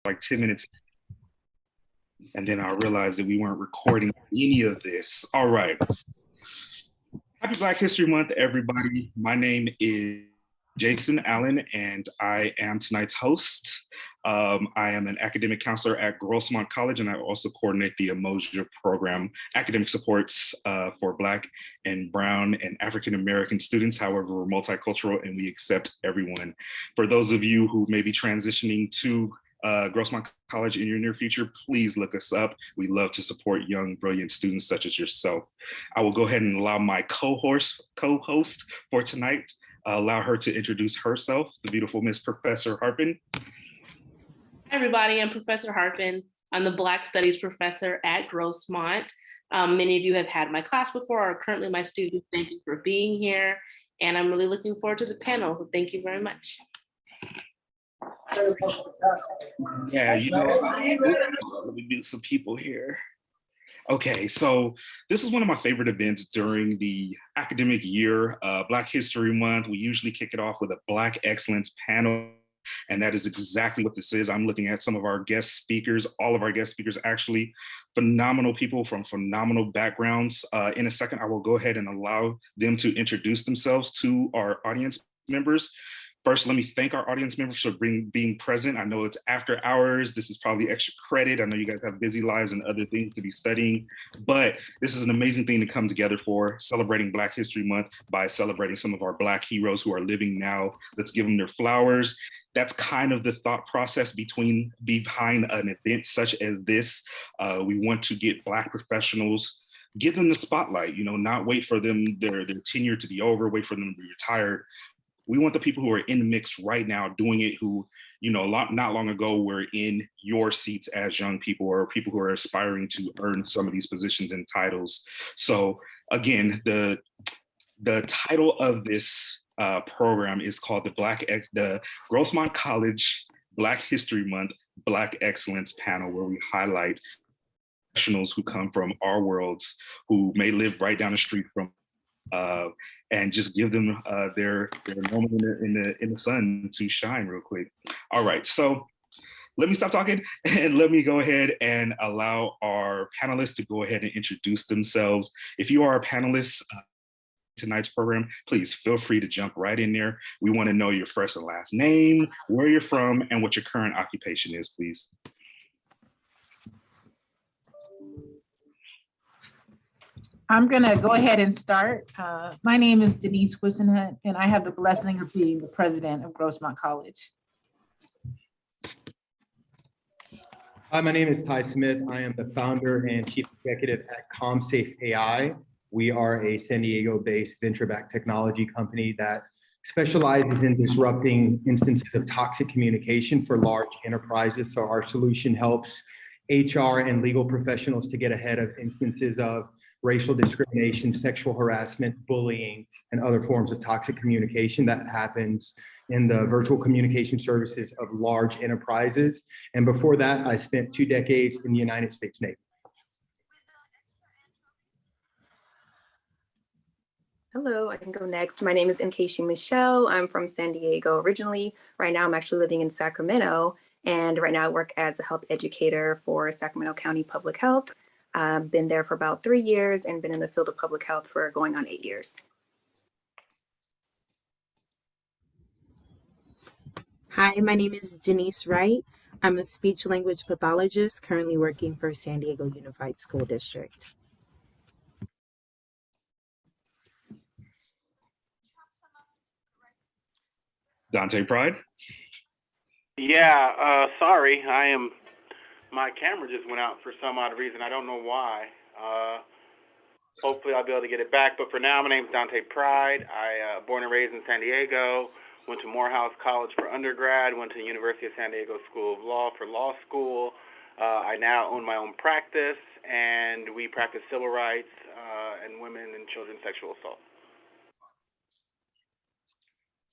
like 10 minutes, and then I realized that we weren't recording any of this. All right. Happy Black History Month, everybody. My name is Jason Allen, and I am tonight's host. I am an academic counselor at Grossmont College, and I also coordinate the Emoja program, academic supports for Black and Brown and African American students. However, we're multicultural and we accept everyone. For those of you who may be transitioning to Grossmont College in your near future, please look us up. We love to support young, brilliant students such as yourself. I will go ahead and allow my co-host for tonight, allow her to introduce herself, the beautiful Miss Professor Harpin. Hi, everybody. I'm Professor Harpin. I'm the Black Studies professor at Grossmont. Many of you have had my class before, or are currently my students. Thank you for being here. And I'm really looking forward to the panel, so thank you very much. Yeah, you know, let me mute some people here. Okay, so this is one of my favorite events during the academic year, Black History Month. We usually kick it off with a Black Excellence panel, and that is exactly what this is. I'm looking at some of our guest speakers, all of our guest speakers, actually phenomenal people from phenomenal backgrounds. In a second, I will go ahead and allow them to introduce themselves to our audience members. First, let me thank our audience members for being present. I know it's after hours. This is probably extra credit. I know you guys have busy lives and other things to be studying, but this is an amazing thing to come together for, celebrating Black History Month by celebrating some of our Black heroes who are living now. Let's give them their flowers. That's kind of the thought process behind an event such as this. We want to get Black professionals, give them the spotlight, you know, not wait for them, their tenure to be over, wait for them to be retired. We want the people who are in the mix right now doing it, who, you know, not long ago were in your seats as young people, or people who are aspiring to earn some of these positions and titles. So again, the title of this program is called the Grossmont College Black History Month Black Excellence Panel, where we highlight professionals who come from our worlds, who may live right down the street from and just give them their moment in the sun to shine real quick. All right, so let me stop talking and let me go ahead and allow our panelists to go ahead and introduce themselves. If you are a panelist tonight's program, please feel free to jump right in there. We want to know your first and last name, where you're from, and what your current occupation is, please. I'm going to go ahead and start. My name is Denise Wright, and I have the blessing of being the president of Grossmont College. Hi, my name is Ty Smith. I am the founder and chief executive at ComSafe AI. We are a San Diego-based venture-backed technology company that specializes in disrupting instances of toxic communication for large enterprises. So our solution helps HR and legal professionals to get ahead of instances of racial discrimination, sexual harassment, bullying, and other forms of toxic communication that happens in the virtual communication services of large enterprises. And before that, I spent 2 decades in the United States Navy. Hello, I can go next. My name is Nkeishi Michelle. I'm from San Diego originally. Right now, I'm actually living in Sacramento. And right now I work as a health educator for Sacramento County Public Health. I've been there for about 3 years and been in the field of public health for going on 8 years. Hi, my name is Denise Wright. I'm a speech language pathologist currently working for San Diego Unified School District. Dante Pride. Yeah, sorry, my camera just went out for some odd reason. I don't know why. Hopefully I'll be able to get it back. But for now, my name is Dante Pride. I born and raised in San Diego, went to Morehouse College for undergrad, went to the University of San Diego School of Law for law school. I now own my own practice, and we practice civil rights and women and children's sexual assault.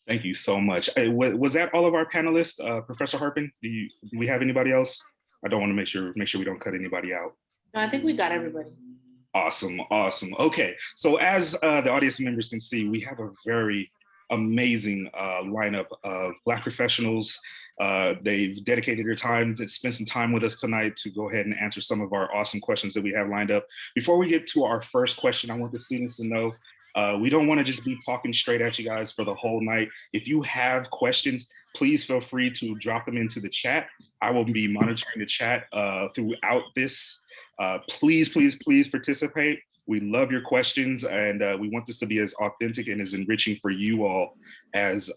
Thank you so much. Was that all of our panelists, Professor Harpin? Do we have anybody else? I don't want to make sure we don't cut anybody out. No, I think we got everybody. Awesome. Okay, so as the audience members can see, we have a very amazing lineup of Black professionals They've dedicated their time to spend some time with us tonight to go ahead and answer some of our awesome questions that we have lined up. Before we get to our first question, I want the students to know we don't want to just be talking straight at you guys for the whole night. If you have questions, please feel free to drop them into the chat. I will be monitoring the chat throughout this. Please, please, please participate. We love your questions, and we want this to be as authentic and as enriching for you all as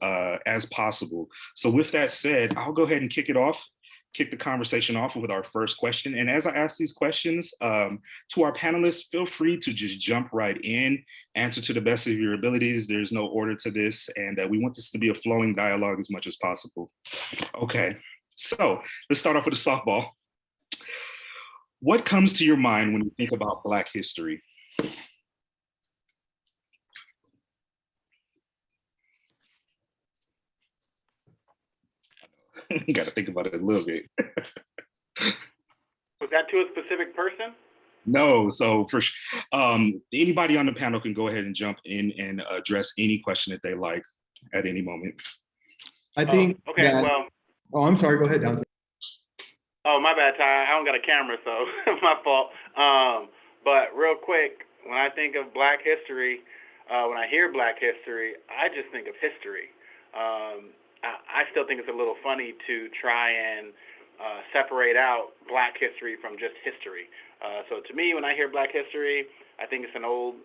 possible. So with that said, I'll go ahead and kick the conversation off with our first question. And as I ask these questions to our panelists, feel free to just jump right in, answer to the best of your abilities. There's no order to this, and we want this to be a flowing dialogue as much as possible. Okay, so let's start off with a softball. What comes to your mind when you think about Black history? You got to think about it a little bit. Was that to a specific person? No, so for anybody on the panel can go ahead and jump in and address any question that they like at any moment. I think. Okay, well. Oh, I'm sorry. Go ahead, Dante. Oh, my bad, Ty. I don't got a camera, so my fault. But real quick, when I think of Black history, when I hear Black history, I just think of history. I still think it's a little funny to try and separate out Black history from just history. So to me, when I hear Black history, I think it's an old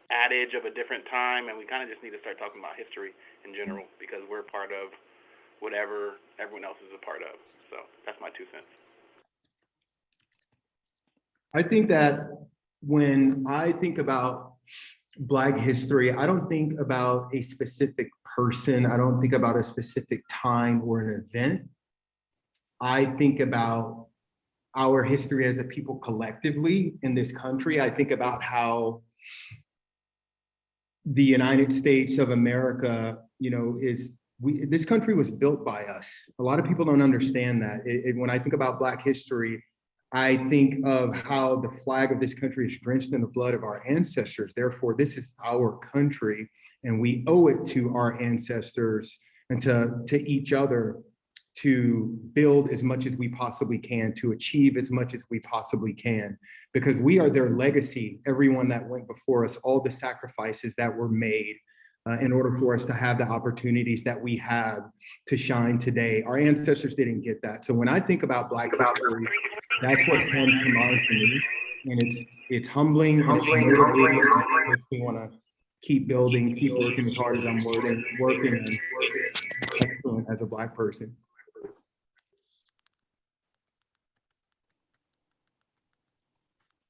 adage of a different time, and we kind of just need to start talking about history in general because we're part of whatever everyone else is a part of. So that's my 2 cents. I think that when I think about Black history, I don't think about a specific person. I don't think about a specific time or an event. I think about our history as a people collectively in this country. I think about how the United States of America, this country was built by us. A lot of people don't understand that. When I think about Black history, I think of how the flag of this country is drenched in the blood of our ancestors. Therefore, this is our country, and we owe it to our ancestors and to each other to build as much as we possibly can, to achieve as much as we possibly can, because we are their legacy, everyone that went before us, all the sacrifices that were made in order for us to have the opportunities that we have to shine today. Our ancestors didn't get that. So when I think about Black history, that's what comes to mind for me. And it's humbling, and it's motivating. It makes me want to keep building, keep working as hard as I'm working and excellent as a Black person.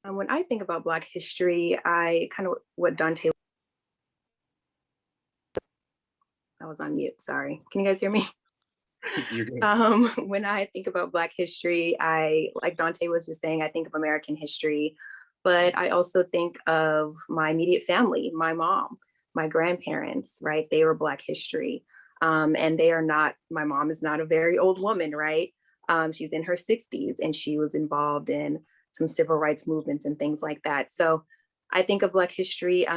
When I think about Black history, I kind of what Dante. I was on mute, sorry. Can you guys hear me? You're good. When I think about Black history, like Dante was just saying, I think of American history, but I also think of my immediate family, my mom, my grandparents, right? They were Black history. And my mom is not a very old woman, right? She's in her 60s and she was involved in some civil rights movements and things like that. So I think of Black history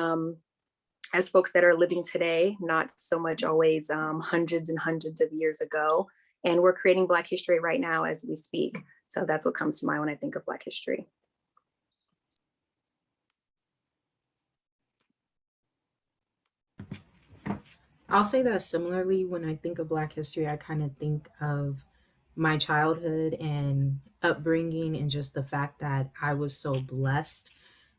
as folks that are living today, not so much always hundreds and hundreds of years ago. And we're creating Black history right now as we speak. So that's what comes to mind when I think of Black history. I'll say that similarly, when I think of Black history, I kind of think of my childhood and upbringing and just the fact that I was so blessed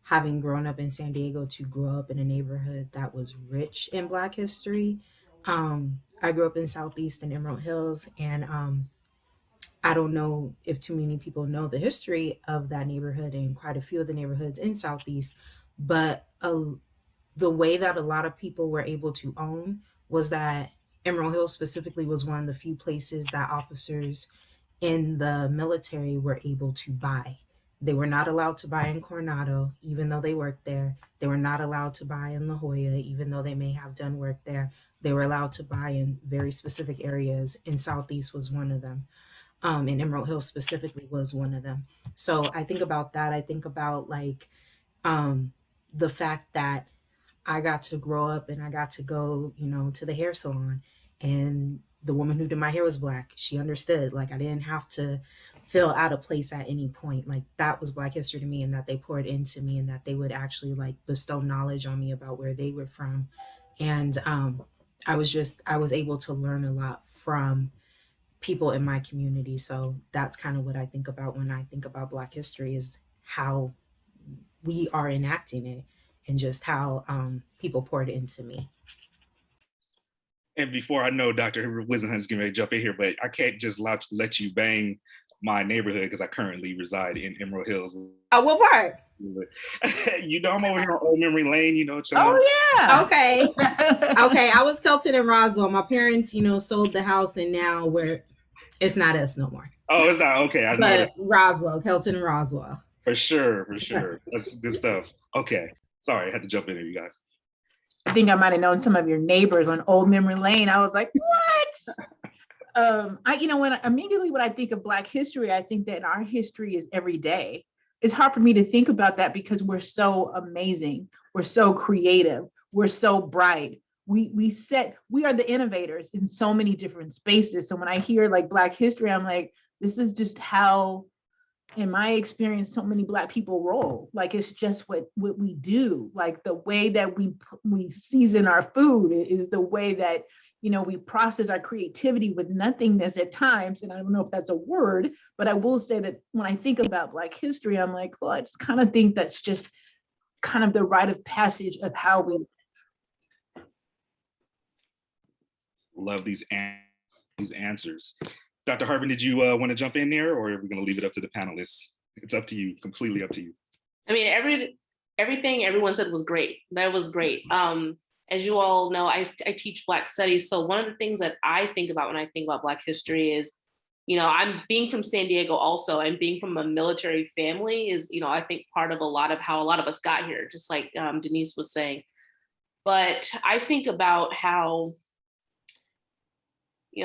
having grown up in San Diego to grow up in a neighborhood that was rich in Black history. I grew up in Southeast in Emerald Hills, and I don't know if too many people know the history of that neighborhood and quite a few of the neighborhoods in Southeast, but the way that a lot of people were able to own was that Emerald Hills specifically was one of the few places that officers in the military were able to buy. They were not allowed to buy in Coronado, even though they worked there. They were not allowed to buy in La Jolla, even though they may have done work there. They were allowed to buy in very specific areas, and Southeast was one of them. And Emerald Hills specifically was one of them. So I think about that. I think about the fact that I got to grow up and I got to go, to the hair salon and the woman who did my hair was Black. She understood. Like, I didn't have to feel out of place at any point. Like, that was Black history to me, and that they poured into me, and that they would actually like bestow knowledge on me about where they were from. And I was able to learn a lot from people in my community. So that's kind of what I think about when I think about Black history, is how we are enacting it, and just how people poured into me. And before I know Dr. Wisenhunt is getting ready to jump in here, but I can't just let you bang my neighborhood because I currently reside in Emerald Hills. Oh, what part? You know, I'm over here on Old Memory Lane, you know. Oh, yeah. Okay. Okay, I was Kelton and Roswell. My parents, sold the house, and now it's not us no more. Oh, it's not, okay. I know But that. Roswell, Kelton and Roswell. For sure. That's good stuff. Okay. Sorry, I had to jump in there, you guys. I think I might have known some of your neighbors on Old Memory Lane. I was like, what? Immediately when I think of Black history, I think that our history is every day. It's hard for me to think about that because we're so amazing. We're so creative. We're so bright. We are the innovators in so many different spaces. So when I hear like Black history, I'm like, this is just how, in my experience, so many Black people roll. Like, it's just what we do. Like, the way that we season our food is the way that, we process our creativity with nothingness at times. And I don't know if that's a word, but I will say that when I think about Black history, I'm like, well, I just kind of think that's just kind of the rite of passage of how we love these answers. Dr. Harbin, did you want to jump in there, or are we going to leave it up to the panelists? It's up to you, completely up to you. I mean, everything everyone said was great. That was great. As you all know, I teach Black studies. So one of the things that I think about when I think about Black history is, I'm being from San Diego also, and being from a military family is, I think part of how a lot of us got here, just like Denise was saying. But I think about how,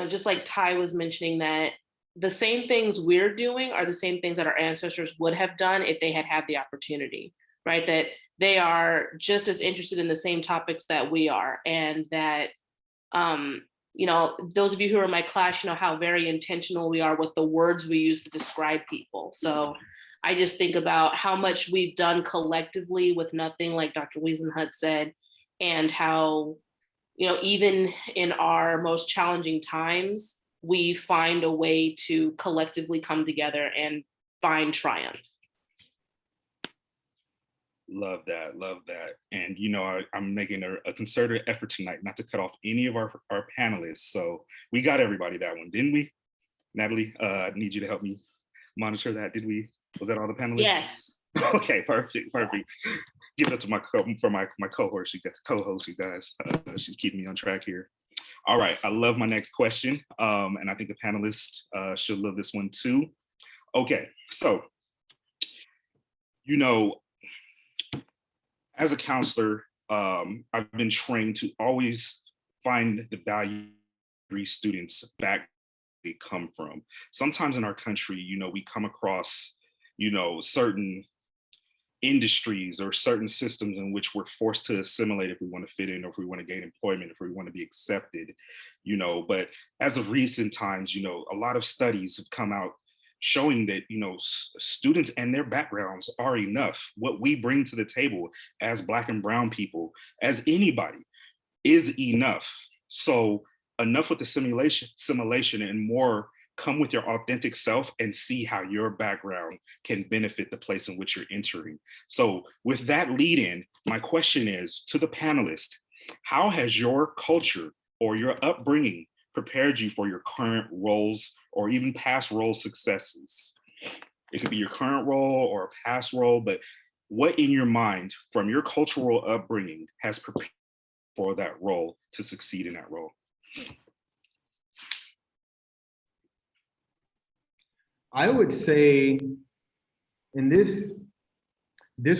just like Ty was mentioning, that the same things we're doing are the same things that our ancestors would have done if they had the opportunity, right? That they are just as interested in the same topics that we are. And that, those of you who are in my class, how very intentional we are with the words we use to describe people. So I just think about how much we've done collectively with nothing, like Dr. Wiesenhunt said, and how, even in our most challenging times, we find a way to collectively come together and find triumph. Love that. And, I'm making a concerted effort tonight not to cut off any of our panelists. So we got everybody that one, didn't we? Natalie, I need you to help me monitor that. Was that all the panelists? Yes. Okay, perfect. Give it up to my co-host, you guys. She's keeping me on track here. All right, I love my next question. And I think the panelists should love this one too. Okay, so, as a counselor, I've been trained to always find the value students back they come from. Sometimes in our country, we come across, certain industries or certain systems in which we're forced to assimilate if we want to fit in, or if we want to gain employment, if we want to be accepted, but as of recent times, a lot of studies have come out showing that, students and their backgrounds are enough. What we bring to the table as Black and Brown people, as anybody, is enough. So enough with the simulation and more. Come with your authentic self and see how your background can benefit the place in which you're entering. So with that lead in, my question is to the panelists, how has your culture or your upbringing prepared you for your current roles or even past role successes? It could be your current role or a past role, but what in your mind from your cultural upbringing has prepared for that role to succeed in that role? I would say, and this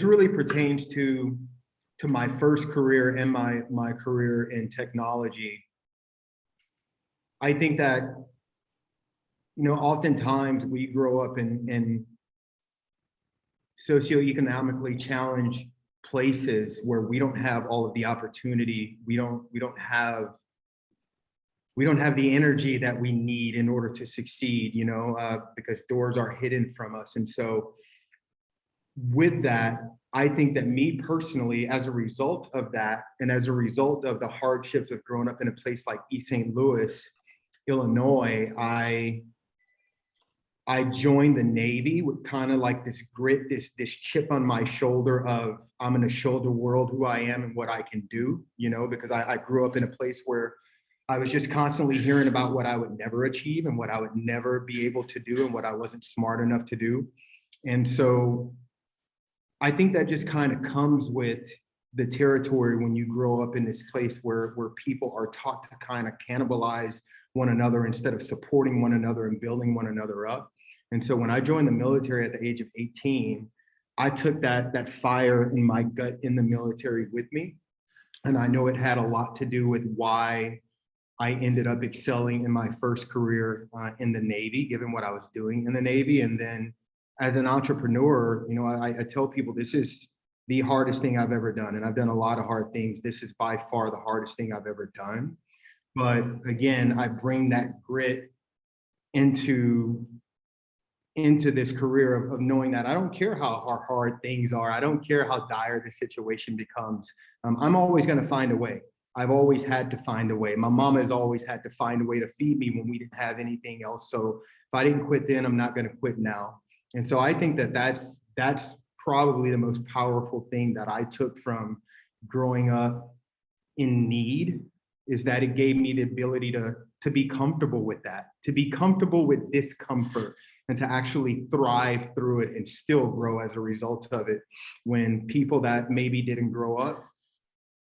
really pertains to my first career and my career in technology. I think that, oftentimes we grow up in socioeconomically challenged places where we don't have all of the opportunity. We don't have we don't have the energy that we need in order to succeed, because doors are hidden from us. And so with that, I think that me personally, as a result of that, and as a result of the hardships of growing up in a place like East St. Louis, Illinois, I joined the Navy with kind of like this grit, this chip on my shoulder of I'm going to show the world who I am and what I can do, because I grew up in a place where I was just constantly hearing about what I would never achieve and what I would never be able to do and what I wasn't smart enough to do. And so I think that just kind of comes with the territory when you grow up in this place where people are taught to kind of cannibalize one another instead of supporting one another and building one another up. And so when I joined the military at the age of 18, I took that fire in my gut in the military with me. And I know it had a lot to do with why I ended up excelling in my first career in the Navy, given what I was doing in the Navy. And then as an entrepreneur, I tell people this is the hardest thing I've ever done. And I've done a lot of hard things. This is by far the hardest thing I've ever done. But again, I bring that grit into this career of knowing that I don't care how hard things are. I don't care how dire the situation becomes. I'm always going to find a way. I've always had to find a way. My mama has always had to find a way to feed me when we didn't have anything else. So if I didn't quit then, I'm not going to quit now. And so I think that that's probably the most powerful thing that I took from growing up in need, is that it gave me the ability to be comfortable with that, to be comfortable with discomfort, and to actually thrive through it and still grow as a result of it. When people that maybe didn't grow up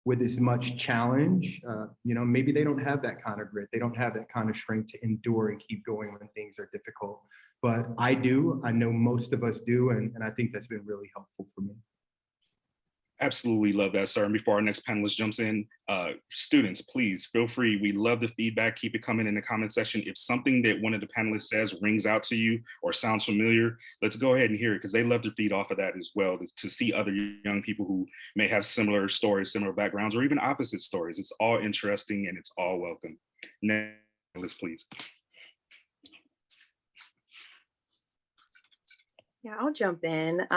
with as much challenge, maybe they don't have that kind of grit. They don't have that kind of strength to endure and keep going when things are difficult. But I do. I know most of us do. And I think that's been really helpful for me. Absolutely love that, sir. And before our next panelist jumps in, students, please feel free. We love the feedback. Keep it coming in the comment section. If something that one of the panelists says rings out to you or sounds familiar, let's go ahead and hear it, because they love to feed off of that as well, to see other young people who may have similar stories, similar backgrounds, or even opposite stories. It's all interesting and it's all welcome. Next panelist, please. Yeah, I'll jump in.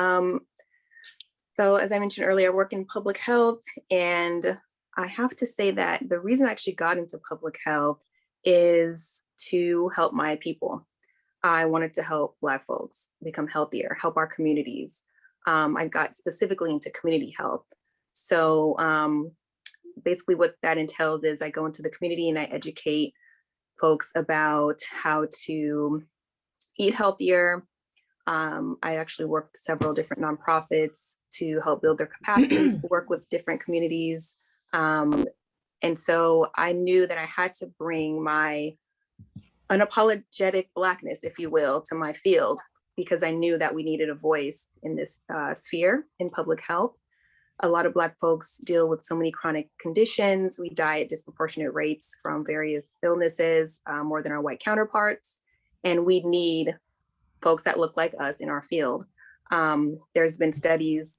So as I mentioned earlier, I work in public health, and I have to say that the reason I actually got into public health is to help my people. I wanted to help Black folks become healthier, help our communities. I got specifically into community health. So basically what that entails is I go into the community and I educate folks about how to eat healthier. I actually work with several different nonprofits to help build their capacities to work with different communities. And so I knew that I had to bring my unapologetic Blackness, if you will, to my field, because I knew that we needed a voice in this sphere in public health. A lot of Black folks deal with so many chronic conditions. We die at disproportionate rates from various illnesses, more than our white counterparts. And we need folks that look like us in our field. There's been studies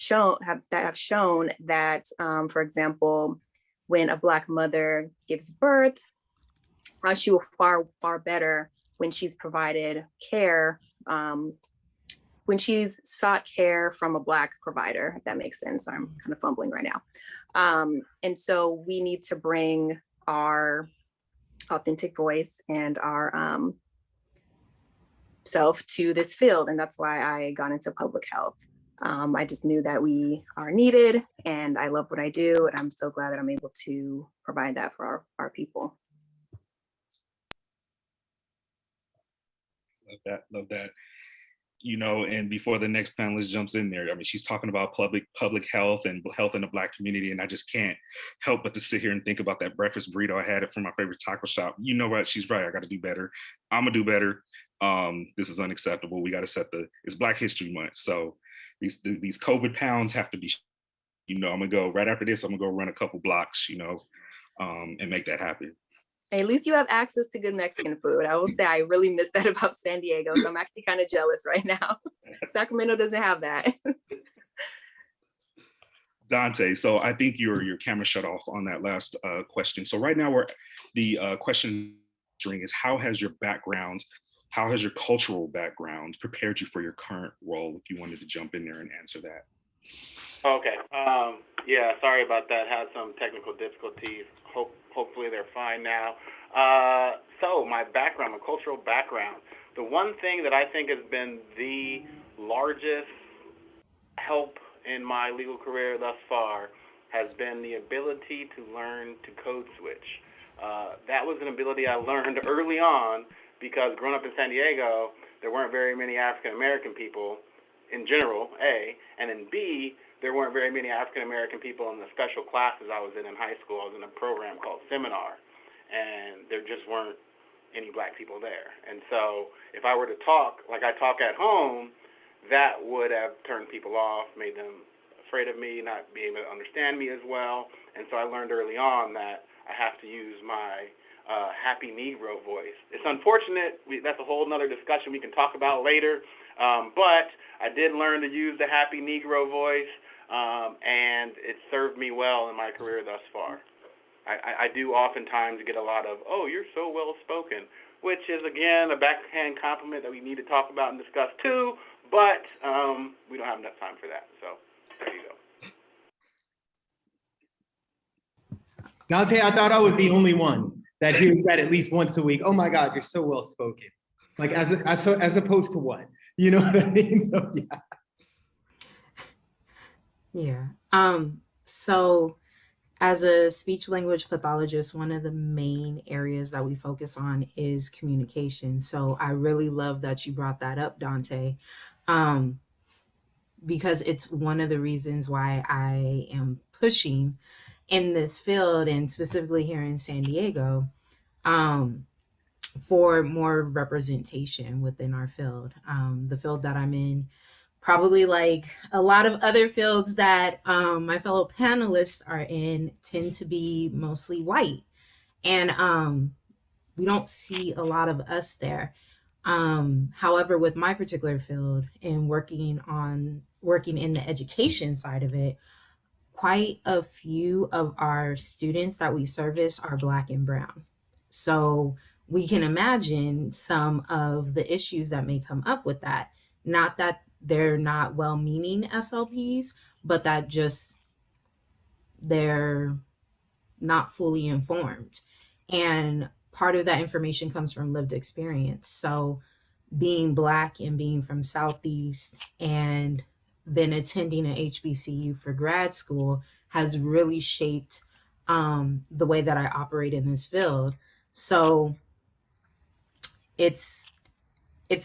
that have shown that, for example, when a Black mother gives birth, she will far better when she's provided care, when she's sought care from a Black provider, if that makes sense. I'm kind of fumbling right now. And so we need to bring our authentic voice and our self to this field. And that's why I got into public health. I just knew that we are needed, and I love what I do. And I'm so glad that I'm able to provide that for our people. Love that. And before the next panelist jumps in there, I mean, she's talking about public health and health in the Black community, and I just can't help but to sit here and think about that breakfast burrito I had it from my favorite taco shop. You know what? She's right. I got to do better. I'm gonna do better. This is unacceptable. We got to it's Black History Month, so these COVID pounds have to be. I'm gonna go right after this. I'm gonna go run a couple blocks, and make that happen. At least you have access to good Mexican food. I will say I really miss that about San Diego. So I'm actually kind of jealous right now. Sacramento doesn't have that. Dante, so I think your camera shut off on that last question. So right now we're the question is, how has your background, how has your cultural background prepared you for your current role? If you wanted to jump in there and answer that. Okay. Yeah, sorry about that. Had some technical difficulties. Hopefully they're fine now. So my background, my cultural background. The one thing that I think has been the largest help in my legal career thus far has been the ability to learn to code switch. That was an ability I learned early on because growing up in San Diego, there weren't very many African American people in general, A, and then B, there weren't very many African American people in the special classes I was in high school. I was in a program called Seminar, and there just weren't any black people there. And so if I were to talk like I talk at home, that would have turned people off, made them afraid of me, not being able to understand me as well. And so I learned early on that I have to use my happy Negro voice. It's unfortunate, that's a whole nother discussion we can talk about later, but I did learn to use the happy Negro voice, and it served me well in my career thus far. I do oftentimes get a lot of, oh, you're so well spoken, which is, again, a backhand compliment that we need to talk about and discuss too, but we don't have enough time for that, so there you go. Dante, I thought I was the only one that hears that at least once a week. Oh my God, you're so well spoken. Like as opposed to what? You know what I mean? So yeah. Yeah. So as a speech language pathologist, one of the main areas that we focus on is communication. So I really love that you brought that up, Dante, because it's one of the reasons why I am pushing in this field, and specifically here in San Diego, for more representation within our field. The field that I'm in, probably like a lot of other fields that my fellow panelists are in, tend to be mostly white. And we don't see a lot of us there. However, with my particular field and working in the education side of it, quite a few of our students that we service are Black and brown. So we can imagine some of the issues that may come up with that. Not that they're not well-meaning SLPs, but that just they're not fully informed. And part of that information comes from lived experience. So being Black and being from Southeast and then attending an HBCU for grad school has really shaped the way that I operate in this field. So it's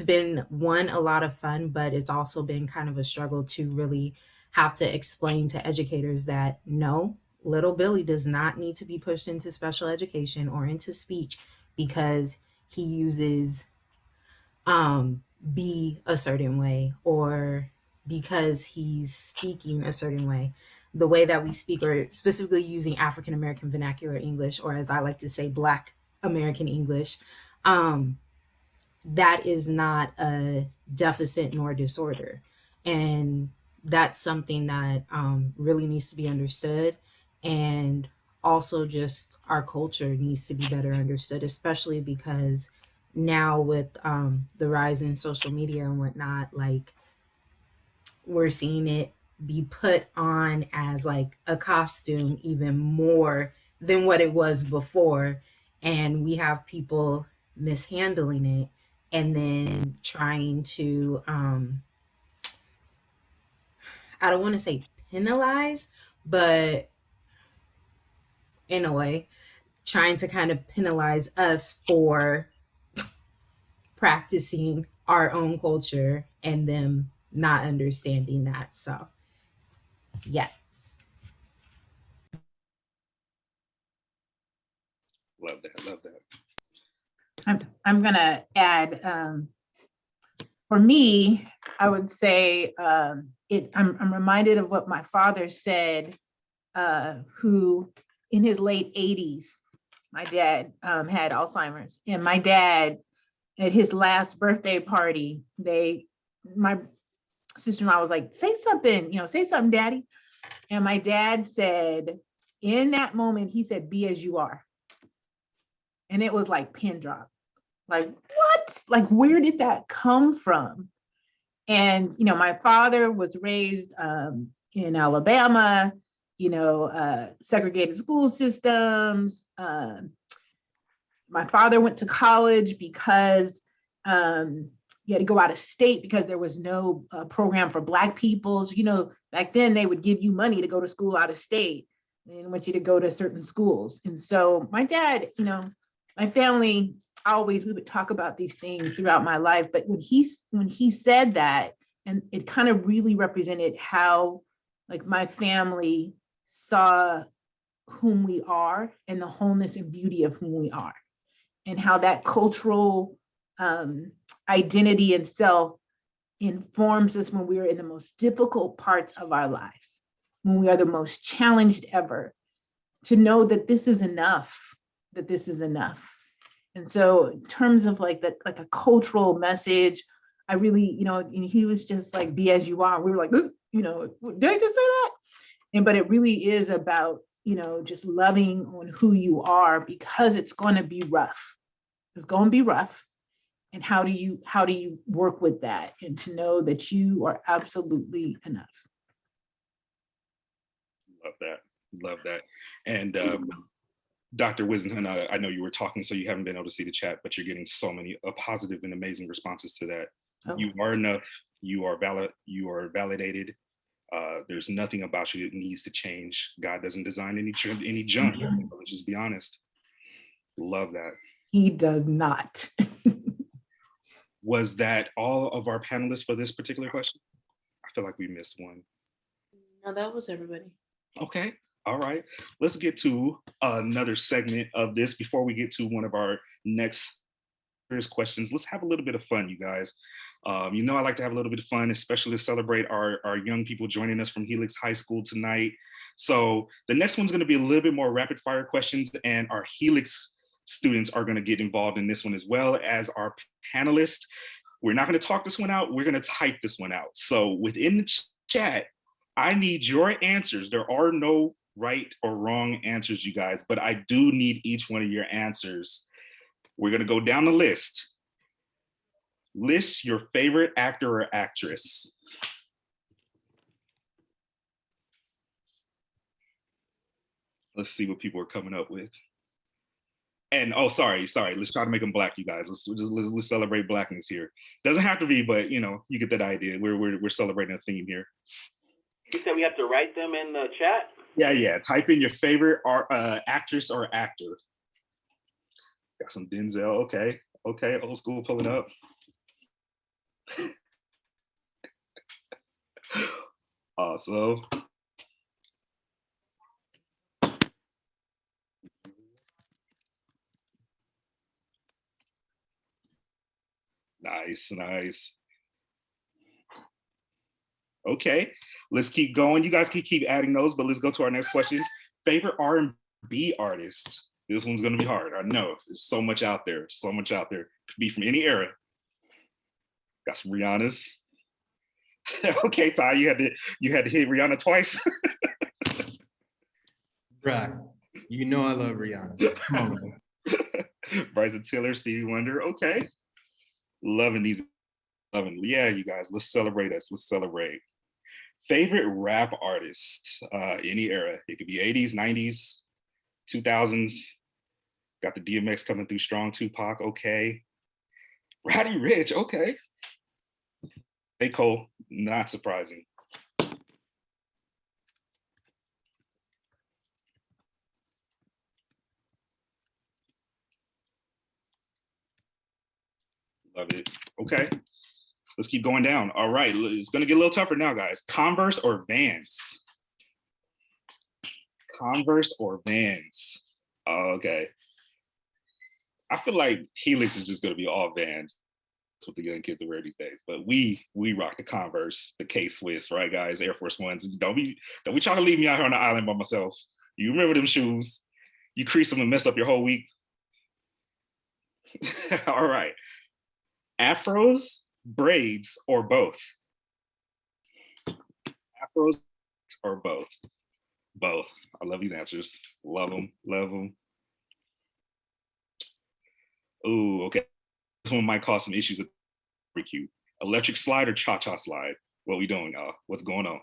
been a lot of fun, but it's also been kind of a struggle to really have to explain to educators that no, little Billy does not need to be pushed into special education or into speech because he uses be a certain way or because he's speaking a certain way. The way that we speak, or specifically using African American vernacular English, or as I like to say, Black American English, that is not a deficit nor disorder. And that's something that really needs to be understood. And also just our culture needs to be better understood, especially because now with the rise in social media and whatnot, like we're seeing it be put on as like a costume even more than what it was before. And we have people mishandling it and then trying to, I don't want to say penalize, but in a way, trying to kind of penalize us for practicing our own culture and them not understanding that. So, yes. Love that. I'm gonna add, for me, I would say I'm reminded of what my father said, who in his late 80s, my dad had Alzheimer's, and my dad at his last birthday party, my sister-in-law was like, say something, daddy. And my dad said, in that moment, he said, be as you are. And it was like pin drop. Like, what? Like, where did that come from? And, my father was raised in Alabama, segregated school systems. My father went to college because you had to go out of state because there was no program for Black people. So, back then they would give you money to go to school out of state and want you to go to certain schools. And so my dad, my family, we would talk about these things throughout my life. But when he said that, and it kind of really represented how like my family saw whom we are and the wholeness and beauty of whom we are, and how that cultural identity and self informs us when we are in the most difficult parts of our lives, when we are the most challenged ever, to know that this is enough, that this is enough. And so in terms of like that, like a cultural message, I really, and he was just like, be as you are. We were like, did I just say that? But it really is about, just loving on who you are, because it's going to be rough. It's going to be rough. And how do you work with that, and to know that you are absolutely enough? Love that. And Dr. Wisenhunt, I know you were talking, so you haven't been able to see the chat, but you're getting so many positive and amazing responses to that. Oh. You are enough. You are valid. You are validated. There's nothing about you that needs to change. God doesn't design any junk. Let's just be honest. Love that. He does not. Was that all of our panelists for this particular question? I feel like we missed one. No, that was everybody. Okay. All right. Let's get to another segment of this before we get to one of our next questions. Let's have a little bit of fun, you guys. I like to have a little bit of fun, especially to celebrate our young people joining us from Helix High School tonight. So the next one's going to be a little bit more rapid fire questions, and our Helix students are going to get involved in this one as well as our panelists. We're not going to talk this one out. We're going to type this one out. So within the chat, I need your answers. There are no right or wrong answers, you guys, but I do need each one of your answers. We're going to go down the list. List your favorite actor or actress. Let's see what people are coming up with. And sorry. Let's try to make them Black, you guys. Let's celebrate Blackness here. Doesn't have to be, but you get that idea. We're celebrating a theme here. You said we have to write them in the chat? Yeah. Type in your favorite actress or actor. Got some Denzel. Okay. Old school pulling up. Awesome. Nice. Okay, let's keep going. You guys can keep adding those, but let's go to our next question. Favorite R&B artist. This one's gonna be hard. I know, there's so much out there. Could be from any era. Got some Rihanna's. Okay, Ty, you had to hit Rihanna twice. Right. I love Rihanna. Come on, man. Bryson Tiller, Stevie Wonder. Okay. Loving. Yeah, you guys, let's celebrate us. Let's celebrate. Favorite rap artist, any era. It could be 80s, 90s, 2000s. Got the DMX coming through strong, Tupac, okay. Roddy Ricch, okay. J. Cole, not surprising. Love it. Okay. Let's keep going down. All right, it's gonna get a little tougher now, guys. Converse or Vans? Converse or Vans? Okay. I feel like Helix is just gonna be all Vans. That's what the young kids wear these days. But we rock the Converse, the K-Swiss, right, guys? Air Force Ones. Don't be trying to leave me out here on the island by myself. You remember them shoes? You crease them and mess up your whole week. All right. Afros, braids, or both? Afros or both? Both. I love these answers. Love them. Ooh, okay. This one might cause some issues at barbecue. Electric slide or cha-cha slide? What we doing, y'all? What's going on?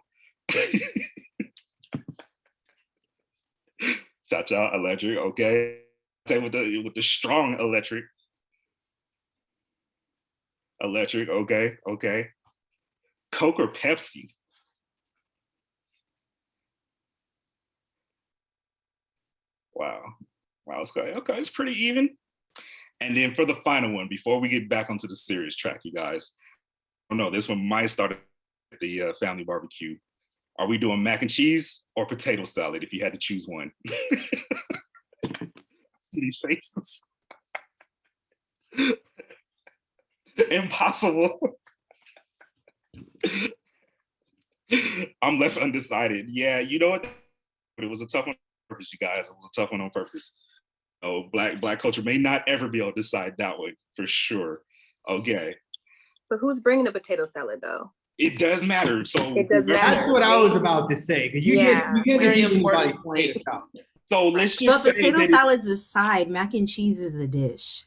Cha-cha, electric, okay. Say with the strong electric. Electric, okay, okay. Coke or Pepsi? Wow. Wow, okay, it's pretty even. And then for the final one, before we get back onto the serious track, you guys, I don't know, this one might start at the family barbecue. Are we doing mac and cheese or potato salad if you had to choose one? See these faces. Impossible. I'm left undecided. Yeah, you know what? But it was a tough one on purpose, you guys. It was a tough one on purpose. Oh, black culture may not ever be able to decide that one for sure. Okay. But who's bringing the potato salad though? It does matter. So It does matter. That's what I was about to say. Because you Yeah. can't just Very eat anybody's important point. potato salad. So let's But just say potato that salad's a side. Mac and cheese is a dish.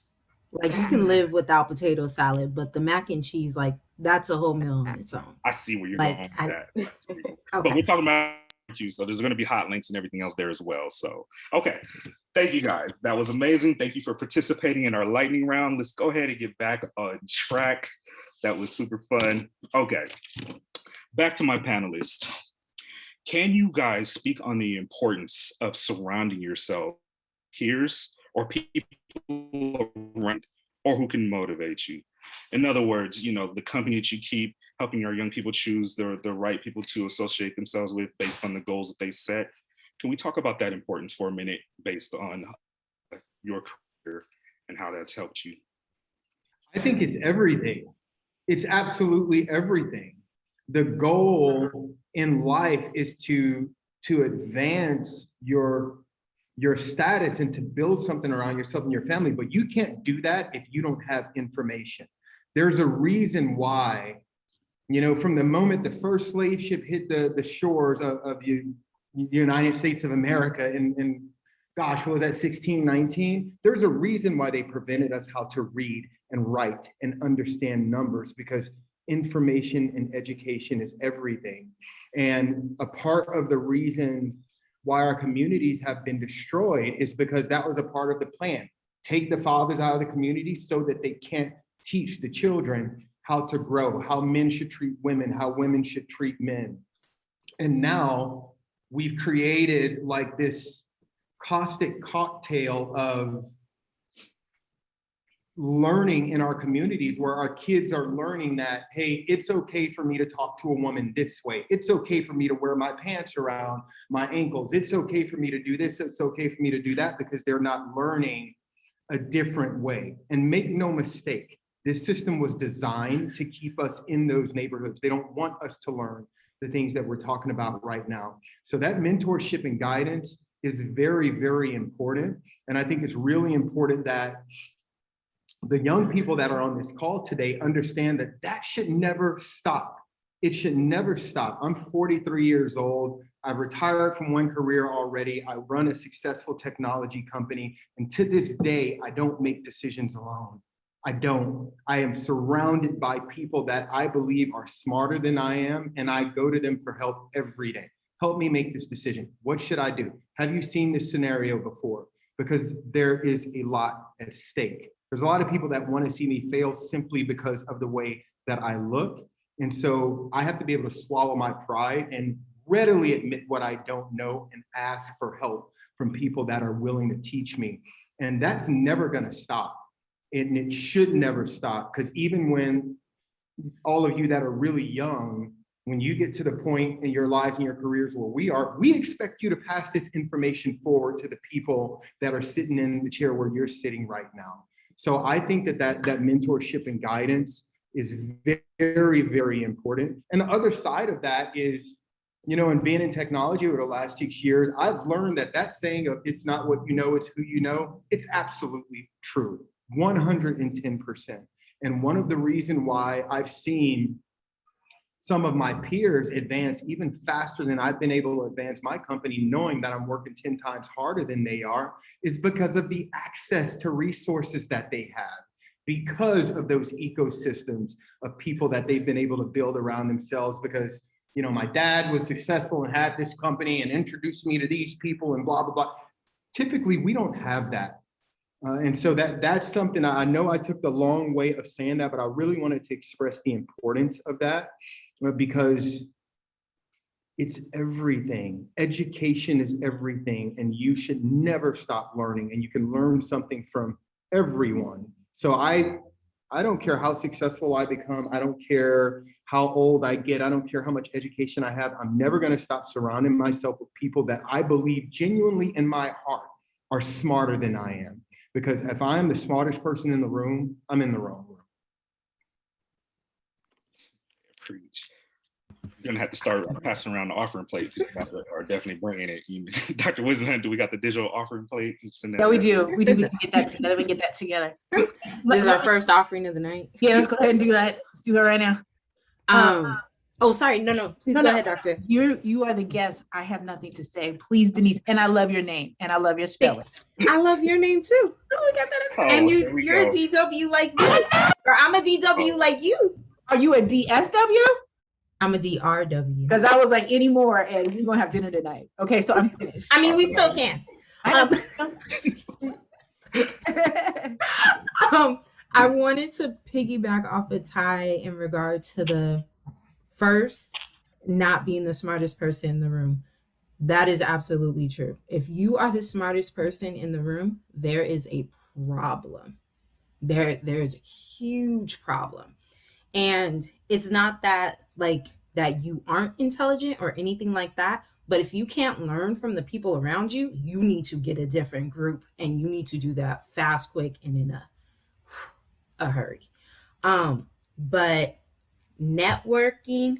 Like you can live without potato salad, but the mac and cheese, like that's a whole meal on its own. I see where you're Like, going with that. But Okay. we're talking about barbecue, so there's going to be hot links and everything else there as well. So, okay. Thank you guys. That was amazing. Thank you for participating in our lightning round. Let's go ahead and get back on track. That was super fun. Okay. Back to my panelists. Can you guys speak on the importance of surrounding yourself, peers or people around, or who can motivate you? In other words, you know, the company that you keep, helping our young people choose the right people to associate themselves with based on the goals that they set. Can we talk about that importance for a minute based on your career and how that's helped you? I think it's everything. It's absolutely everything. The goal in life is to advance your status and to build something around yourself and your family, but you can't do that if you don't have information. There's a reason why, you know, from the moment the first slave ship hit the shores of the United States of America in gosh, what was that, 1619? There's a reason why they prevented us how to read and write and understand numbers, because information and education is everything. And a part of the reason why our communities have been destroyed is because that was a part of the plan. Take the fathers out of the community so that they can't teach the children how to grow, how men should treat women, how women should treat men. And now we've created like this caustic cocktail of learning in our communities where our kids are learning that, hey, it's okay for me to talk to a woman this way. It's okay for me to wear my pants around my ankles. It's okay for me to do this. It's okay for me to do that, because they're not learning a different way. And make no mistake, this system was designed to keep us in those neighborhoods. They don't want us to learn the things that we're talking about right now. So that mentorship and guidance is very, very important. And I think it's really important that the young people that are on this call today understand that that should never stop. It should never stop. I'm 43 years old. I've retired from one career already. I run a successful technology company. And to this day, I don't make decisions alone. I don't. I am surrounded by people that I believe are smarter than I am, and I go to them for help every day. Help me make this decision. What should I do? Have you seen this scenario before? Because there is a lot at stake. There's a lot of people that want to see me fail simply because of the way that I look. And so I have to be able to swallow my pride and readily admit what I don't know and ask for help from people that are willing to teach me. And that's never going to stop. And it should never stop, because even when all of you that are really young, when you get to the point in your lives and your careers where we are, we expect you to pass this information forward to the people that are sitting in the chair where you're sitting right now. So I think that mentorship and guidance is very, very important. And the other side of that is, you know, and being in technology over the last 6 years, I've learned that saying of it's not what you know, it's who you know, it's absolutely true, 110%. And one of the reasons why I've seen some of my peers advance even faster than I've been able to advance my company, knowing that I'm working 10 times harder than they are, is because of the access to resources that they have, because of those ecosystems of people that they've been able to build around themselves. Because, you know, my dad was successful and had this company and introduced me to these people and blah, blah, blah. Typically, we don't have that. And so that's something I know I took the long way of saying that, but I really wanted to express the importance of that, because it's everything. Education is everything, and you should never stop learning, and you can learn something from everyone. So I don't care how successful I become. I don't care how old I get. I don't care how much education I have. I'm never going to stop surrounding myself with people that I believe genuinely in my heart are smarter than I am. Because if I'm the smartest person in the room, I'm in the wrong room. Preach. You're gonna have to start passing around the offering plate. People are definitely bringing it. Dr. Wisdom, do we got the digital offering plate? Yeah, we do. We do. We can get that together. We get that together. This is our first offering of the night. Yeah, let's go ahead and do that. Let's do it right now. Oh, sorry. No. Please go ahead, doctor. You are the guest. I have nothing to say. Please, Denise. And I love your name. And I love your spelling. I love your name too. Oh, got that. And you're a DW like me. Or I'm a DW like you. Are you a DSW? I'm a DRW. Because I was like, any more, and we're gonna have dinner tonight. Okay, so I'm finished. I mean, we still can. I wanted to piggyback off of Ty in regards to the first not being the smartest person in the room. That is absolutely true. If you are the smartest person in the room, there is a problem. There's a huge problem. And it's not that that you aren't intelligent or anything like that. But if you can't learn from the people around you, you need to get a different group, and you need to do that fast, quick, and in a hurry. But networking.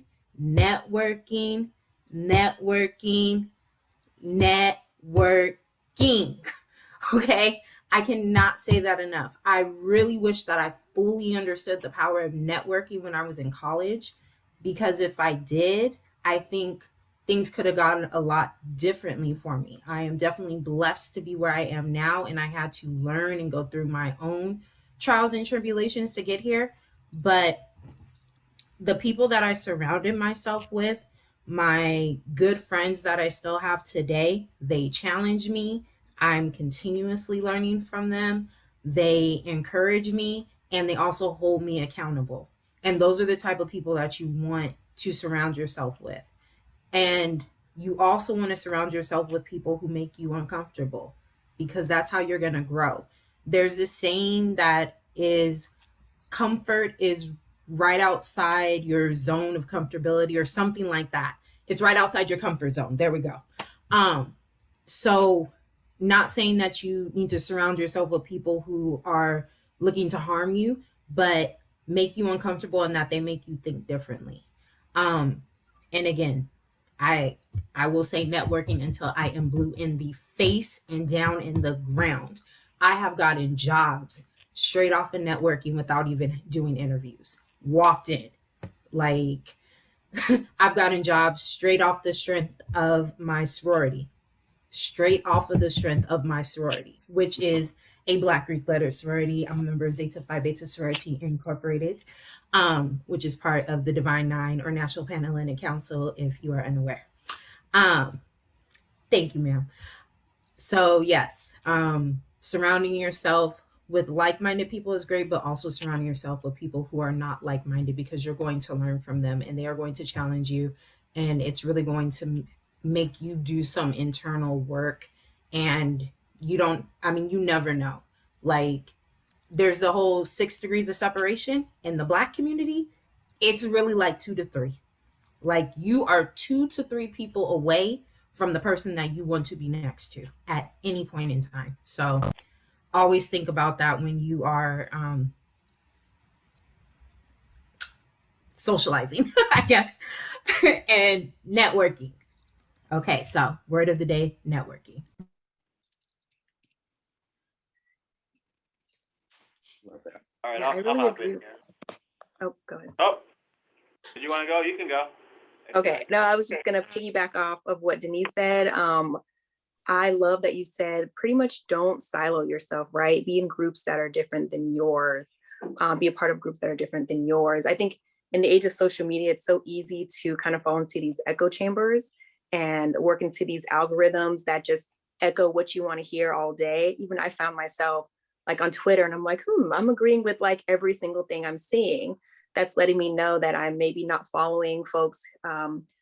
Okay, I cannot say that enough. I really wish that I fully understood the power of networking when I was in college, because if I did, I think things could have gone a lot differently for me. I am definitely blessed to be where I am now, and I had to learn and go through my own trials and tribulations to get here. But the people that I surrounded myself with, my good friends that I still have today, they challenge me. I'm continuously learning from them. They encourage me, and they also hold me accountable. And those are the type of people that you want to surround yourself with. And you also want to surround yourself with people who make you uncomfortable, because that's how you're going to grow. There's this saying that is, comfort is right outside your zone of comfortability, or something like that. It's right outside your comfort zone. There we go. So not saying that you need to surround yourself with people who are looking to harm you, but make you uncomfortable, and that they make you think differently. And again, I will say networking until I am blue in the face and down in the ground. I have gotten jobs straight off of networking without even doing interviews. Walked in. Like, I've gotten jobs straight off the strength of my sorority. Straight off of the strength of my sorority, which is a Black Greek letter sorority. I'm a member of Zeta Phi Beta Sorority Incorporated, which is part of the Divine Nine, or National Panhellenic Council, if you are unaware. Thank you, ma'am. So yes, surrounding yourself with like-minded people is great, but also surrounding yourself with people who are not like-minded, because you're going to learn from them, and they are going to challenge you, and it's really going to make you do some internal work. And you never know. Like, there's the whole 6 degrees of separation in the Black community. It's really like 2 to 3. Like, you are 2 to 3 people away from the person that you want to be next to at any point in time. So always think about that when you are socializing, I guess, and networking. Okay, so word of the day, networking. All right, Yeah, I I'll really hop agree. in here. Oh, go ahead. Oh, Did you want to go? You can go. Okay, no, I was just gonna piggyback off of what Denise said. I love that you said pretty much don't silo yourself, right? Be in groups that are different than yours. Be a part of groups that are different than yours. I think in the age of social media, it's so easy to kind of fall into these echo chambers and work into these algorithms that just echo what you want to hear all day. Even I found myself like on Twitter and I'm like, I'm agreeing with like every single thing I'm seeing. That's letting me know that I'm maybe not following folks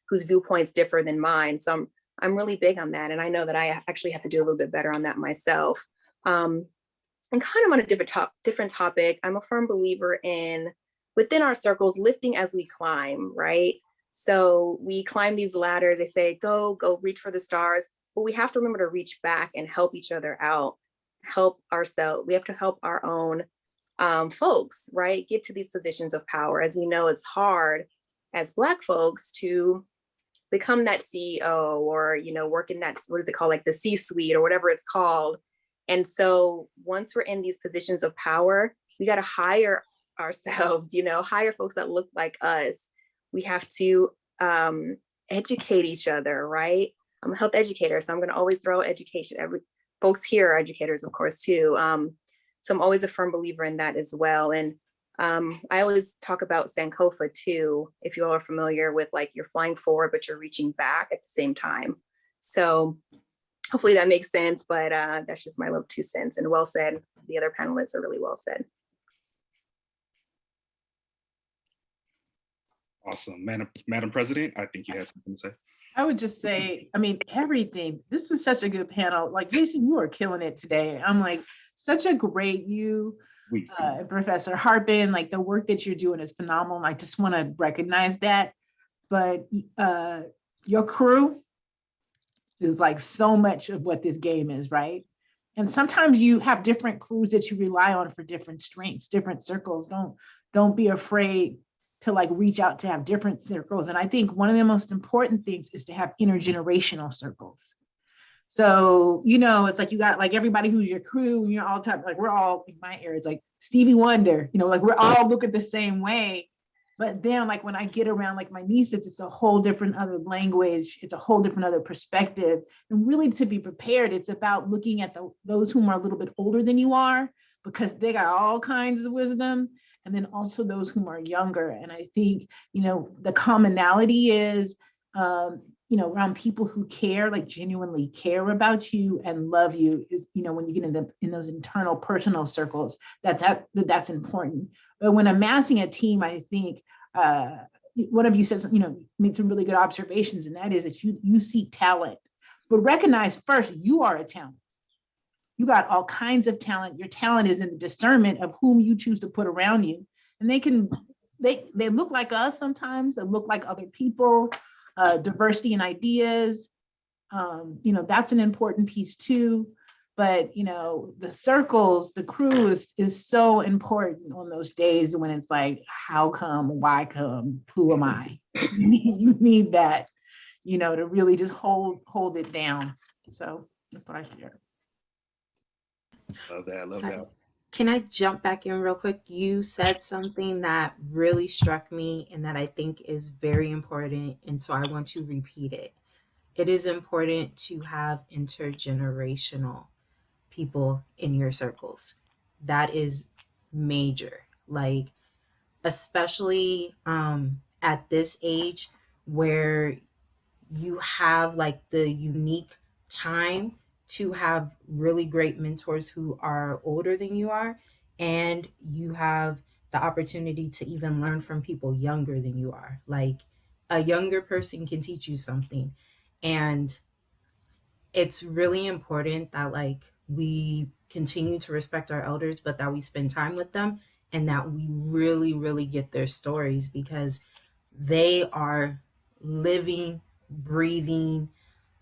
whose viewpoints differ than mine. So I'm really big on that. And I know that I actually have to do a little bit better on that myself. And kind of on a different topic, I'm a firm believer in within our circles, lifting as we climb, right? So we climb these ladders, they say, go reach for the stars, but we have to remember to reach back and help each other out, help ourselves. We have to help our own folks, right? Get to these positions of power. As we know, it's hard as Black folks to become that CEO or, work in that, what is it called? Like the C-suite or whatever it's called. And so once we're in these positions of power, we got to hire ourselves, hire folks that look like us. We have to educate each other, right? I'm a health educator, so I'm going to always throw education. Folks here are educators, of course, too. So I'm always a firm believer in that as well. And I always talk about Sankofa too, if you all are familiar with like you're flying forward, but you're reaching back at the same time. So hopefully that makes sense, but that's just my little 2 cents, and well said. The other panelists are really well said. Awesome. Madam President, I think you had something to say. I would just say, everything. This is such a good panel. Like, Jason, you are killing it today. I'm like, such a great Professor Harpin, like the work that you're doing is phenomenal. I just want to recognize that. But your crew is like so much of what this game is, right? And sometimes you have different crews that you rely on for different strengths, different circles. Don't be afraid to like reach out to have different circles. And I think one of the most important things is to have intergenerational circles. So, it's like you got like everybody who's your crew and you're all type, like we're all in my area, it's like Stevie Wonder, like we're all looking the same way. But then like when I get around like my nieces, it's a whole different other language. It's a whole different other perspective. And really to be prepared, it's about looking at those whom are a little bit older than you are, because they got all kinds of wisdom. And then also those whom are younger. And I think, the commonality is, around people who care, like genuinely care about you and love you is, when you get in those internal personal circles, that's important. But when amassing a team, I think one of you says, made some really good observations, and that is that you seek talent, but recognize first you are a talent. You got all kinds of talent. Your talent is in the discernment of whom you choose to put around you. And they look like us sometimes, they look like other people, diversity in ideas. That's an important piece too. But, the circles, the crew is so important on those days when it's like, how come, why come, who am I? You need that, to really just hold it down. So that's what I share. Love that. Can I jump back in real quick? You said something that really struck me and that I think is very important. And so I want to repeat it. It is important to have intergenerational people in your circles. That is major. Like, especially at this age where you have like the unique time to have really great mentors who are older than you are, and you have the opportunity to even learn from people younger than you are. Like, a younger person can teach you something, and it's really important that like we continue to respect our elders, but that we spend time with them and that we really, really get their stories, because they are living, breathing,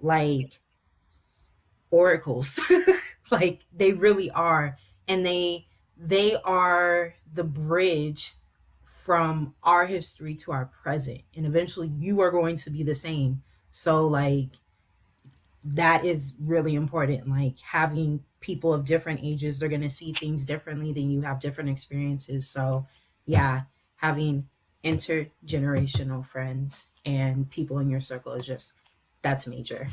like oracles. Like, they really are. And they are the bridge from our history to our present. And eventually you are going to be the same. So like, that is really important. Like, having people of different ages, they're going to see things differently than you, have different experiences. So yeah, having intergenerational friends and people in your circle is just, that's major.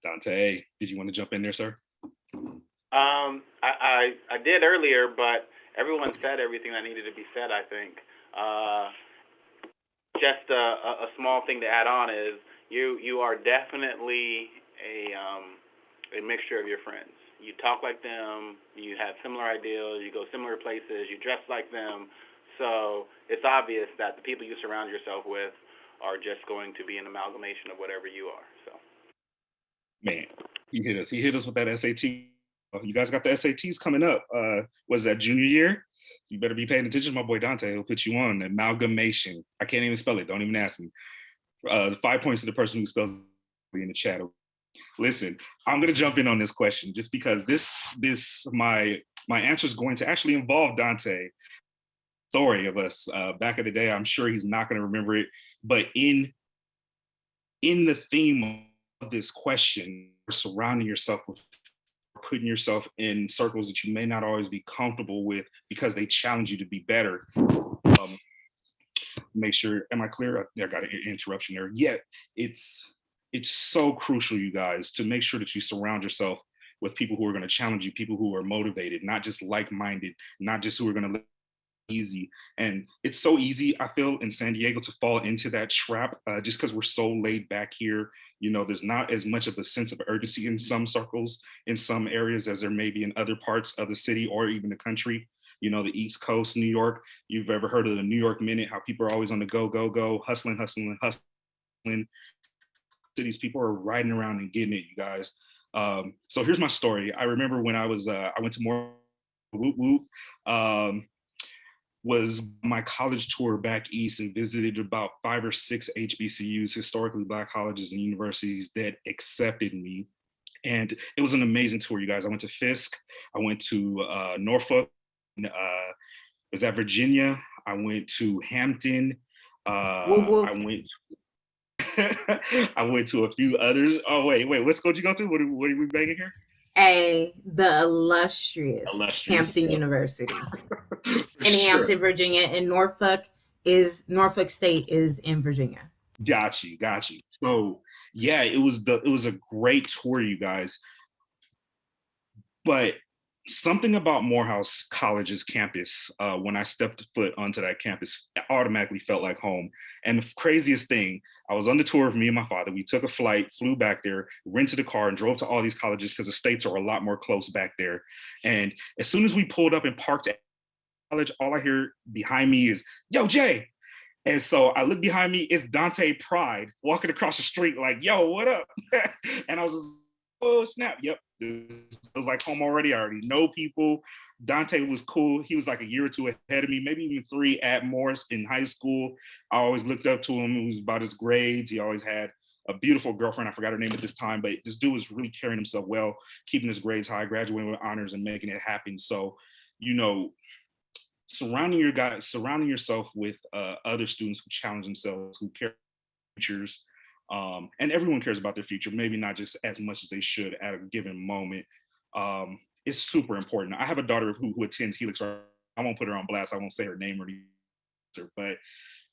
Dante, did you want to jump in there, sir? I did earlier, but everyone said everything that needed to be said, I think. Just a small thing to add on is you are definitely a mixture of your friends. You talk like them, you have similar ideals, you go similar places, you dress like them. So it's obvious that the people you surround yourself with are just going to be an amalgamation of whatever you are. So, Man, he hit us. He hit us with that SAT. You guys got the SATs coming up. Was that junior year? You better be paying attention, my boy Dante. He'll put you on amalgamation. I can't even spell it. Don't even ask me. 5 points to the person who spells it in the chat. Listen, I'm gonna jump in on this question just because my answer is going to actually involve Dante. Story of us back in the day. I'm sure he's not gonna remember it, but in the theme of this question, surrounding yourself with, putting yourself in circles that you may not always be comfortable with because they challenge you to be better. Make sure, am I clear? I got an interruption there. Yet it's so crucial, you guys, to make sure that you surround yourself with people who are going to challenge you, people who are motivated, not just like-minded, not just who are going to live easy. And it's so easy, I feel, in San Diego to fall into that trap just because we're so laid back here. You know, there's not as much of a sense of urgency in some circles, in some areas, as there may be in other parts of the city or even the country. You know, the East Coast, New York, you've ever heard of the New York Minute, how people are always on the go, go, go, hustling, hustling, hustling. Cities, people are riding around and getting it, you guys. So here's my story. I remember when I went to more whoop whoop, was my college tour back east and visited about 5 or 6 HBCUs, historically Black colleges and universities that accepted me. And it was an amazing tour, you guys. I went to Fisk, I went to Norfolk, was that Virginia? I went to Hampton. Whoop, whoop. I went to a few others. Oh, wait, what school did you go to? What are we begging here? The illustrious Hampton University in Hampton, Virginia, and Norfolk State is in Virginia. Got you. So yeah, it was a great tour, you guys. But something about Morehouse College's campus, when I stepped foot onto that campus, automatically felt like home. And the craziest thing, I was on the tour with me and my father. We took a flight, flew back there, rented a car, and drove to all these colleges because the states are a lot more close back there. And as soon as we pulled up and parked at college, all I hear behind me is, "Yo, Jay." And so I look behind me, it's Dante Pride walking across the street like, "Yo, what up?" And I was just, oh, snap. Yep. This was like home already. I already know people. Dante was cool. He was like a year or two ahead of me, maybe even 3 at Morris in high school. I always looked up to him. It was about his grades. He always had a beautiful girlfriend. I forgot her name at this time, but this dude was really carrying himself well, keeping his grades high, graduating with honors and making it happen. So, you know, surrounding yourself with other students who challenge themselves, who care futures, and everyone cares about their future, maybe not just as much as they should at a given moment. It's super important. I have a daughter who attends Helix. I won't put her on blast. I won't say her name or anything, but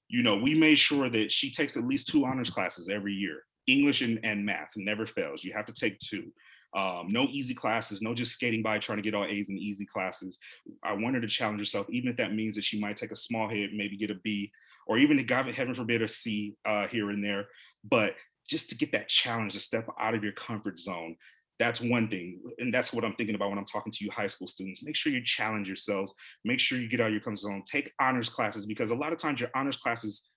you know, we made sure that she takes at least 2 honors classes every year. English and math never fails. You have to take 2. No easy classes, no just skating by trying to get all A's in easy classes. I want her to challenge herself, even if that means that she might take a small hit, maybe get a B, or even, God, heaven forbid, a C here and there. But just to get that challenge, to step out of your comfort zone. That's one thing. And that's what I'm thinking about when I'm talking to you high school students. Make sure you challenge yourselves. Make sure you get out of your comfort zone. Take honors classes, because a lot of times your honors classes,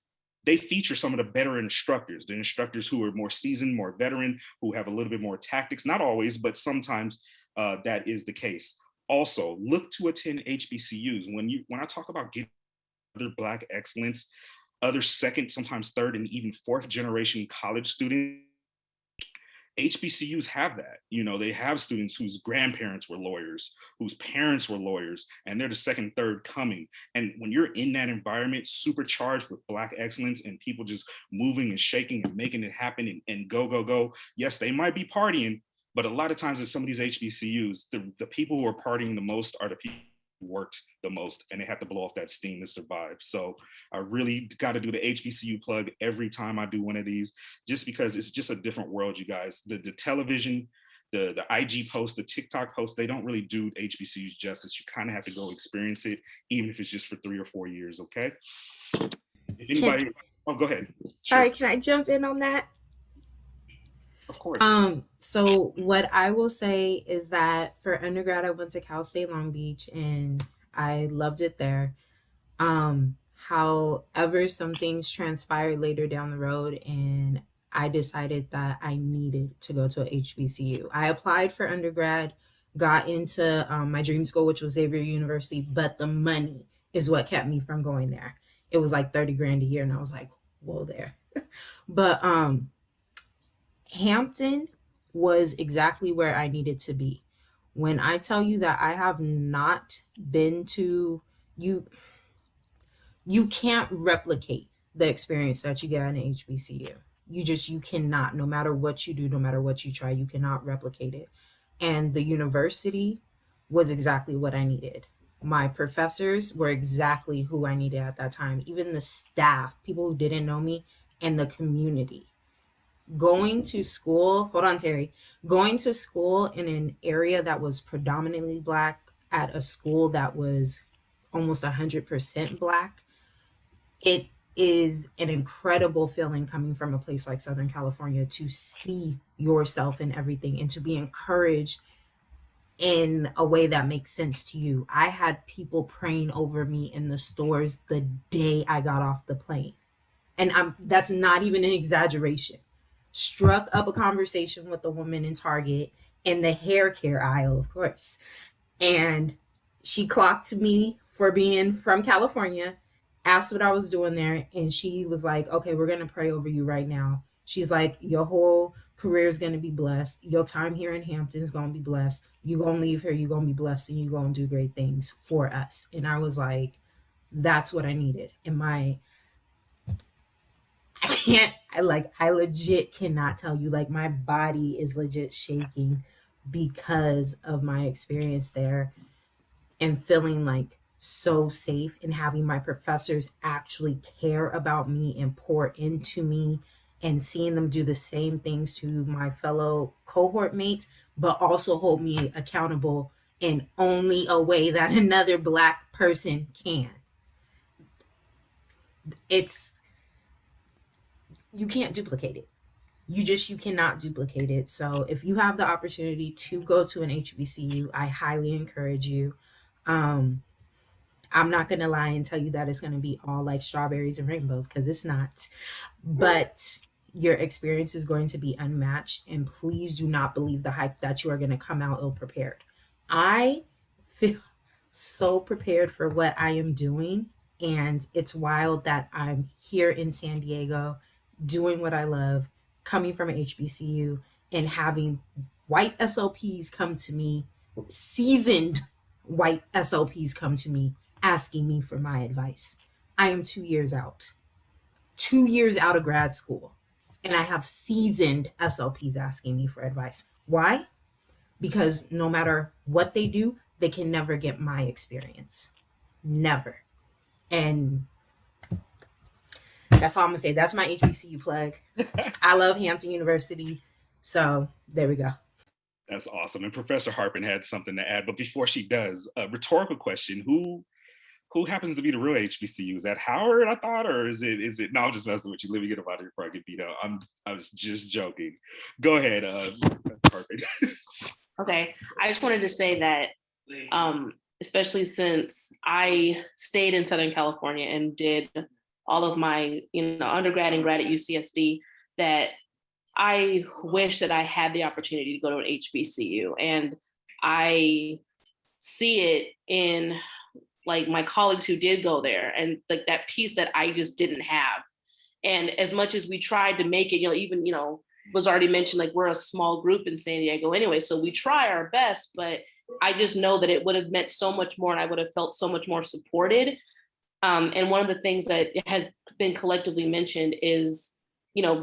they feature some of the better instructors, the instructors who are more seasoned, more veteran, who have a little bit more tactics. Not always, but sometimes that is the case. Also, look to attend HBCUs. When I talk about getting other Black excellence, other second, sometimes third, and even 4th generation college students, HBCUs have that. You know, they have students whose grandparents were lawyers, whose parents were lawyers, and they're the second, third coming. And when you're in that environment, supercharged with Black excellence and people just moving and shaking and making it happen and go, go, go. Yes, they might be partying, but a lot of times at some of these HBCUs, the people who are partying the most are the people worked the most, and they had to blow off that steam to survive. So I really got to do the HBCU plug every time I do one of these, just because it's just a different world, you guys. The television, the IG posts, the TikTok posts, they don't really do HBCUs justice. You kind of have to go experience it, even if it's just for 3 or 4 years, okay? If anybody, oh, go ahead. Sorry, can I jump in on that? Of course. So what I will say is that for undergrad, I went to Cal State Long Beach and I loved it there. However, some things transpired later down the road and I decided that I needed to go to a HBCU. I applied for undergrad, got into my dream school, which was Xavier University, but the money is what kept me from going there. It was like 30 grand a year and I was like, whoa there. But Hampton was exactly where I needed to be. When I tell you that I have not been to, you can't replicate the experience that you get in an HBCU. You cannot, no matter what you do, no matter what you try, you cannot replicate it. And the university was exactly what I needed. My professors were exactly who I needed at that time. Even the staff, people who didn't know me, and the community. Going to school, hold on, Terry, going to school in an area that was predominantly Black at a school that was almost 100% Black, it is an incredible feeling coming from a place like Southern California to see yourself in everything and to be encouraged in a way that makes sense to you. I had people praying over me in the stores the day I got off the plane. And that's not even an exaggeration. Struck up a conversation with a woman in Target in the hair care aisle, of course. And she clocked me for being from California, asked what I was doing there. And she was like, okay, we're going to pray over you right now. She's like, your whole career is going to be blessed. Your time here in Hampton is going to be blessed. You're going to leave here. You're going to be blessed and you're going to do great things for us. And I was like, that's what I needed. And I legit cannot tell you, like my body is legit shaking because of my experience there and feeling like so safe and having my professors actually care about me and pour into me and seeing them do the same things to my fellow cohort mates, but also hold me accountable in only a way that another Black person can. You can't duplicate it. You cannot duplicate it. So if you have the opportunity to go to an HBCU, I highly encourage you. I'm not going to lie and tell you that it's going to be all like strawberries and rainbows, because it's not. But your experience is going to be unmatched. And please do not believe the hype that you are going to come out ill prepared. I feel so prepared for what I am doing. And it's wild that I'm here in San Diego doing what I love, coming from an HBCU and having white SLPs come to me, seasoned white SLPs come to me, asking me for my advice. I am 2 years out of grad school, and I have seasoned SLPs asking me for advice. Why? Because no matter what they do, they can never get my experience. Never. And that's all I'm gonna say. That's my HBCU plug. I love Hampton University. So there we go. That's awesome. And Professor Harpin had something to add, but before she does, a rhetorical question: who happens to be the real HBCU? Is that Howard, I thought, or is it? No, I'm just messing with you. Let me get up out of here before I get beat up. I was just joking. Go ahead, Harpin. Okay, I just wanted to say that, especially since I stayed in Southern California and did all of my, undergrad and grad at UCSD, that I wish that I had the opportunity to go to an HBCU. And I see it in like my colleagues who did go there, and like that piece that I just didn't have. And as much as we tried to make it, even was already mentioned, like we're a small group in San Diego anyway, so we try our best, but I just know that it would have meant so much more and I would have felt so much more supported. And one of the things that has been collectively mentioned is,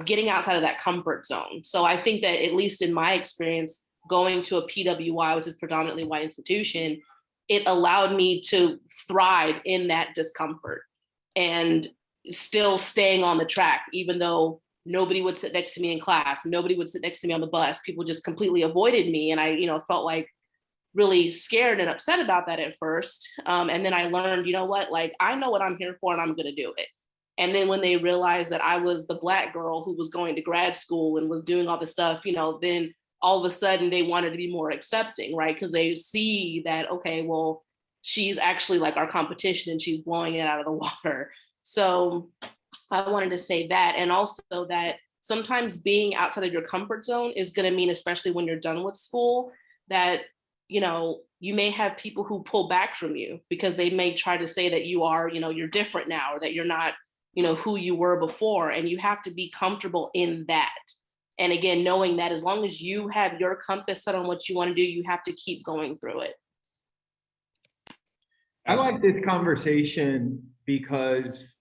getting outside of that comfort zone. So I think that, at least in my experience, going to a PWI, which is predominantly white institution, it allowed me to thrive in that discomfort and still staying on the track, even though nobody would sit next to me in class, nobody would sit next to me on the bus. People just completely avoided me. And I, felt like really scared and upset about that at first. And then I learned, you know what, like, I know what I'm here for and I'm going to do it. And then when they realized that I was the Black girl who was going to grad school and was doing all this stuff, then all of a sudden they wanted to be more accepting, right? Because they see that, okay, well, she's actually like our competition and she's blowing it out of the water. So I wanted to say that. And also that sometimes being outside of your comfort zone is going to mean, especially when you're done with school, that, you may have people who pull back from you because they may try to say that you are, you're different now, or that you're not, who you were before. And you have to be comfortable in that. And again, knowing that as long as you have your compass set on what you want to do, you have to keep going through it. I like this conversation because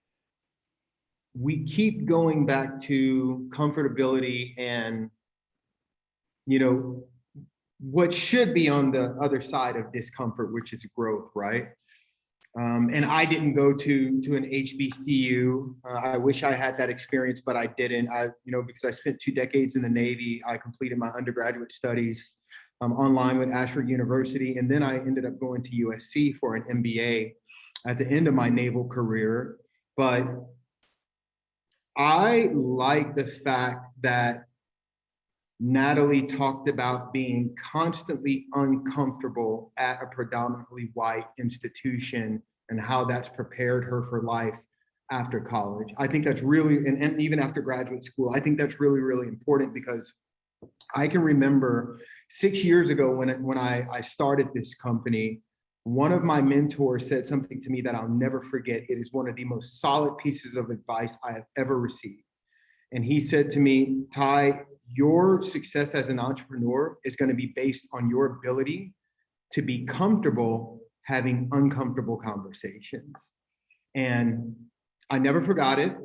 we keep going back to comfortability and, what should be on the other side of discomfort, which is growth, right? And I didn't go to an HBCU. I wish I had that experience, but I didn't. Because I spent 2 decades in the Navy, I completed my undergraduate studies online with Ashford University, and then I ended up going to USC for an MBA at the end of my naval career. But I like the fact that Natalie talked about being constantly uncomfortable at a predominantly white institution and how that's prepared her for life after college. I think that's really, and even after graduate school, I think that's really, really important, because I can remember 6 years ago when I started this company, one of my mentors said something to me that I'll never forget. It is one of the most solid pieces of advice I have ever received. And he said to me, Ty, your success as an entrepreneur is going to be based on your ability to be comfortable having uncomfortable conversations. And I never forgot it.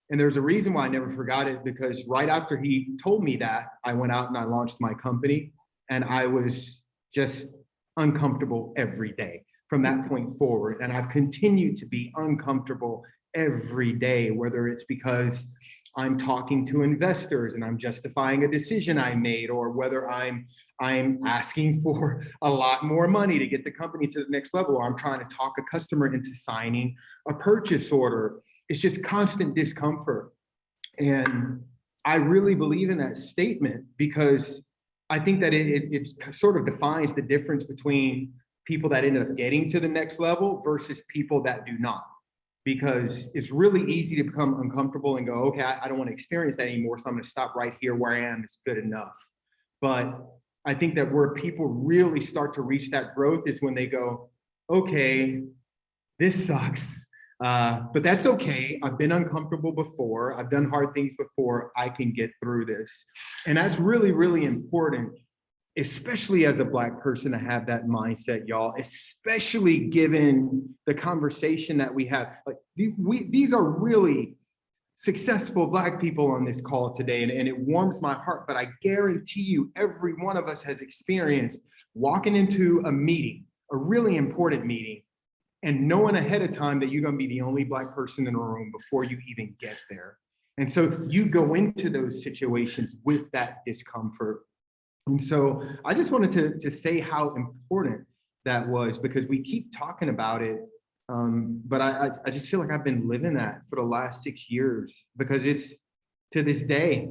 And there's a reason why I never forgot it, because right after he told me that, I went out and I launched my company, and I was just uncomfortable every day from that point forward. And I've continued to be uncomfortable every day, whether it's because I'm talking to investors and I'm justifying a decision I made, or whether I'm asking for a lot more money to get the company to the next level, or I'm trying to talk a customer into signing a purchase order. It's just constant discomfort. And I really believe in that statement, because I think that it sort of defines the difference between people that end up getting to the next level versus people that do not. Because it's really easy to become uncomfortable and go, okay, I don't want to experience that anymore, so I'm going to stop right here where I am. It's good enough. But I think that where people really start to reach that growth is when they go, okay, this sucks, but that's okay. I've been uncomfortable before. I've done hard things before. I can get through this. And that's really, really important, especially as a Black person, to have that mindset, y'all, especially given the conversation that we have. Like, these are really successful Black people on this call today, and it warms my heart. But I guarantee you, every one of us has experienced walking into a meeting, a really important meeting, and knowing ahead of time that you're going to be the only Black person in the room before you even get there. And so you go into those situations with that discomfort. And so I just wanted to say how important that was, because we keep talking about it, but I just feel like I've been living that for the last 6 years, because it's, to this day,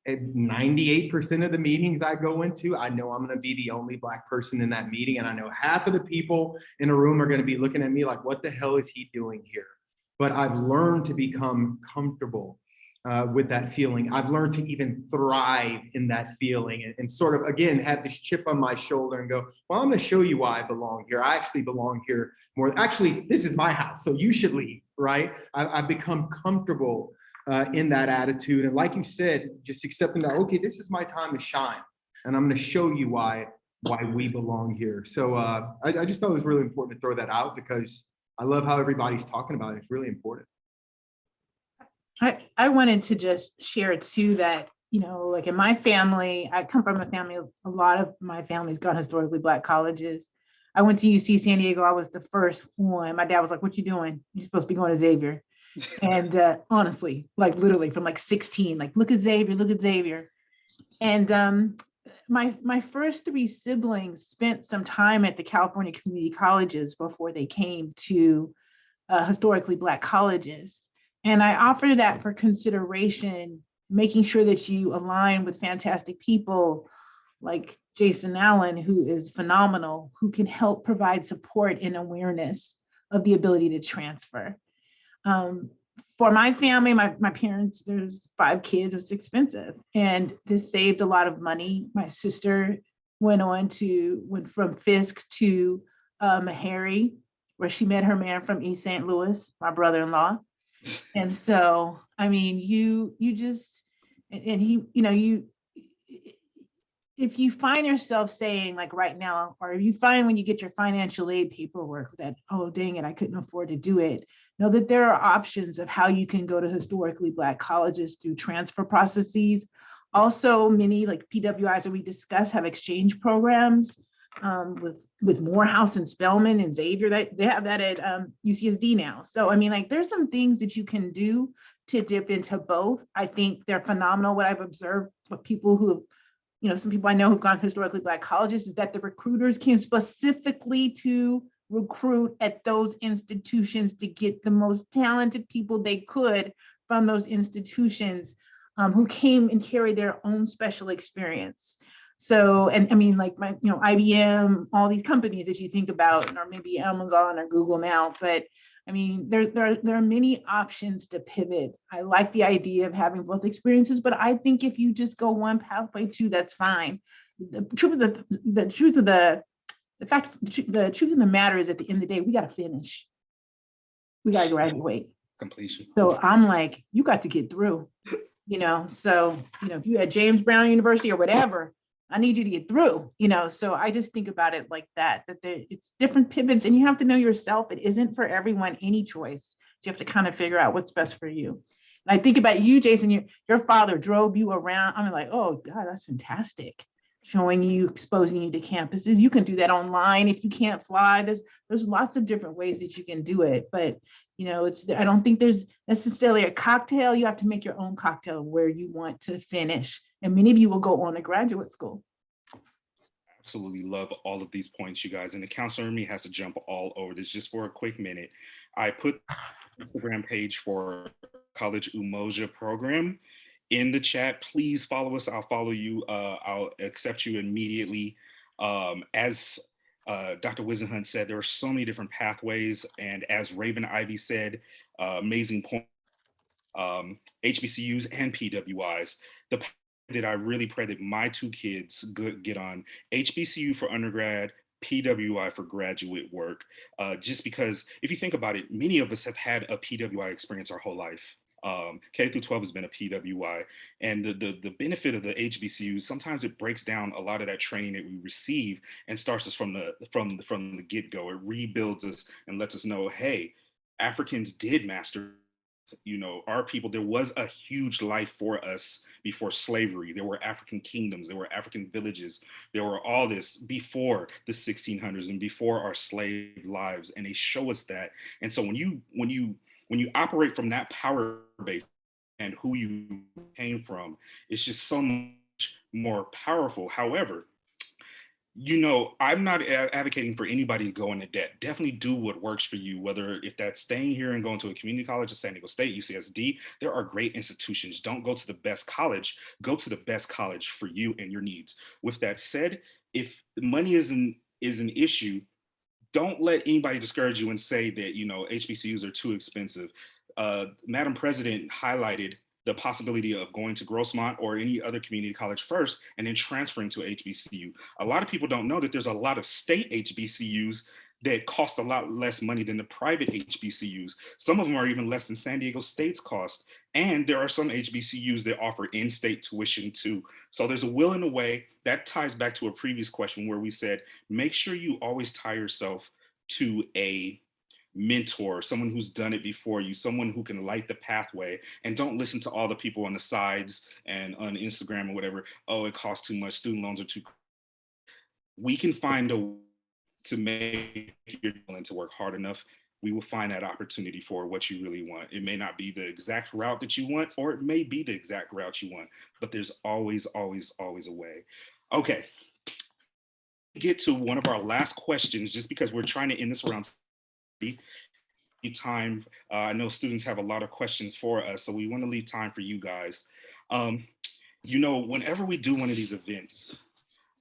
at 98% of the meetings I go into, I know I'm going to be the only Black person in that meeting, and I know half of the people in the room are going to be looking at me like, what the hell is he doing here? But I've learned to become comfortable with that feeling. I've learned to even thrive in that feeling, and sort of, again, have this chip on my shoulder and go, well, I'm going to show you why I belong here. I actually belong here more. Actually, this is my house, so you should leave, right? I've become comfortable in that attitude. And like you said, just accepting that, okay, this is my time to shine, and I'm going to show you why we belong here. So I just thought it was really important to throw that out, because I love how everybody's talking about it. It's really important. I wanted to just share too that, like in my family, I come from a family, a lot of my family's gone historically Black colleges. I went to UC San Diego. I was the first one. My dad was like, "What you doing? You're supposed to be going to Xavier." And honestly, like literally from like 16, like look at Xavier, look at Xavier. And my first three siblings spent some time at the California community colleges before they came to historically Black colleges. And I offer that for consideration, making sure that you align with fantastic people like Jason Allen, who is phenomenal, who can help provide support and awareness of the ability to transfer. For my family, my parents, there's 5 kids, it's expensive. And this saved a lot of money. My sister went from Fisk to Meharry, where she met her man from East St. Louis, my brother-in-law. And so, I mean, you just, and he, if you find yourself saying like right now, or if you find when you get your financial aid paperwork that, oh, dang it, I couldn't afford to do it, know that there are options of how you can go to historically Black colleges through transfer processes. Also, many like PWIs that we discuss have exchange programs with Morehouse and Spelman and Xavier. They have that at UCSD now. So, I mean, like there's some things that you can do to dip into both. I think they're phenomenal. What I've observed for people who have, some people I know who've gone to historically Black colleges is that the recruiters came specifically to recruit at those institutions to get the most talented people they could from those institutions who came and carried their own special experience. So, and I mean, like IBM, all these companies that you think about, or maybe Amazon or Google now, but I mean, there are many options to pivot. I like the idea of having both experiences, but I think if you just go one pathway too, that's fine. The truth of the matter is, at the end of the day, we got to finish. We got to graduate. Completion. So I'm like, you got to get through. So if you at James Brown University or whatever, I need you to get through, so I just think about it like that it's different pivots, and you have to know yourself. It isn't for everyone any choice. You have to kind of figure out what's best for you. And I think about you, Jason, your father drove you around. I'm like, oh God, that's fantastic. Showing you, exposing you to campuses. You can do that online if you can't fly. There's lots of different ways that you can do it, but I don't think there's necessarily a cocktail. You have to make your own cocktail where you want to finish. And many of you will go on to graduate school. Absolutely love all of these points, you guys. And the counselor in me has to jump all over this just for a quick minute. I put the Instagram page for College Umoja program in the chat. Please follow us. I'll follow you. I'll accept you immediately. As Dr. Wisenhunt said, there are so many different pathways. And as Raven Ivy said, amazing point, HBCUs and PWIs. The path that I really pray that my 2 kids get on, HBCU for undergrad, PWI for graduate work. Just because if you think about it, many of us have had a PWI experience our whole life. K through 12 has been a PWI, and the benefit of the HBCUs, sometimes it breaks down a lot of that training that we receive and starts us from the get-go. It rebuilds us and lets us know, hey, Africans did master our people. There was a huge life for us before slavery. There were African kingdoms, there were African villages, there were all this before the 1600s and before our slave lives, and they show us that. And so when you operate from that power base and who you came from, it's just so much more powerful. However, I'm not advocating for anybody to go into debt. Definitely do what works for you, whether if that's staying here and going to a community college at San Diego State, UCSD. There are great institutions. Don't go to the best college. Go to the best college for you and your needs. With that said, if money is an issue, don't let anybody discourage you and say that HBCUs are too expensive. Madam President highlighted the possibility of going to Grossmont or any other community college first and then transferring to HBCU. A lot of people don't know that there's a lot of state HBCUs that cost a lot less money than the private HBCUs. Some of them are even less than San Diego State's cost. And there are some HBCUs that offer in-state tuition too. So there's a will and a way. That ties back to a previous question where we said, make sure you always tie yourself to a mentor, someone who's done it before you, someone who can light the pathway, and don't listen to all the people on the sides and on Instagram or whatever. Oh, it costs too much. Student loans are too. We can find a to make you're willing to work hard enough, we will find that opportunity for what you really want. It may not be the exact route that you want, or it may be the exact route you want, but there's always, always, always a way. Okay, get to one of our last questions, just because we're trying to end this around time. I know students have a lot of questions for us, so we want to leave time for you guys. You know, whenever we do one of these events,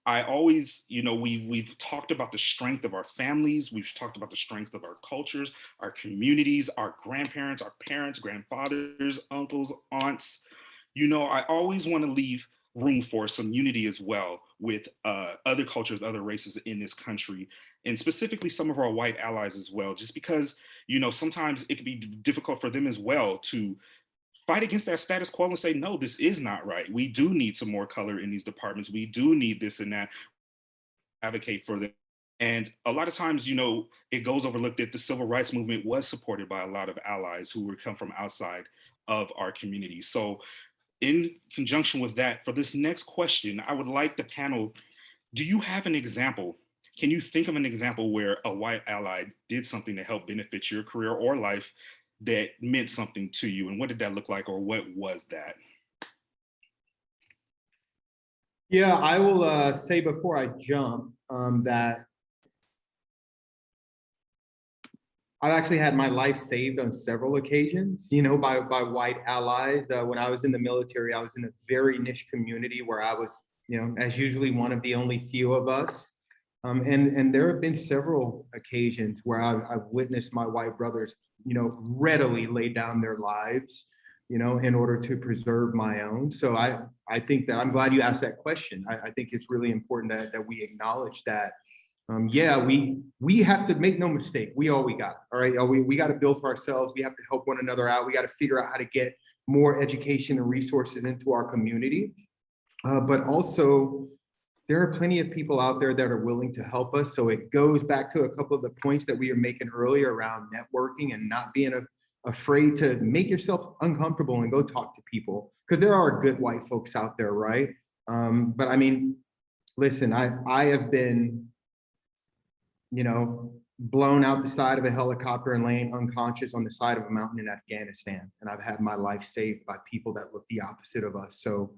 I always, you know, we've talked about the strength of our families, we've talked about the strength of our cultures, our communities, our grandparents, our parents, grandfathers, uncles, aunts. You know, I always want to leave room for some unity as well with other cultures, other races in this country, and specifically some of our white allies as well, just because, you know, sometimes it can be difficult for them as well to fight against that status quo and say, no, this is not right. We do need some more color in these departments. We do need this and that, advocate for them. And a lot of times, you know, it goes overlooked that the civil rights movement was supported by a lot of allies who would come from outside of our community. So in conjunction with that, for this next question, I would like the panel, do you have an example? Can you think of an example where a white ally did something to help benefit your career or life that meant something to you? And what did that look like, or what was that? Yeah, I will say before I jump that I've actually had my life saved on several occasions, you know, by white allies. When I was in the military, I was in a very niche community where I was, you know, as usually one of the only few of us. And there have been several occasions where I've witnessed my white brothers, you know, readily lay down their lives, you know, in order to preserve my own. So I think that I'm glad you asked that question. I think it's really important that we acknowledge that. Yeah, we have to make no mistake. We all we got. All right, we got to build for ourselves. We have to help one another out. We got to figure out how to get more education and resources into our community. But also, there are plenty of people out there that are willing to help us. So it goes back to a couple of the points that we were making earlier around networking and not being afraid to make yourself uncomfortable and go talk to people, because there are good white folks out there, right? But I mean, listen, I have been, you know, blown out the side of a helicopter and laying unconscious on the side of a mountain in Afghanistan. And I've had my life saved by people that look the opposite of us. So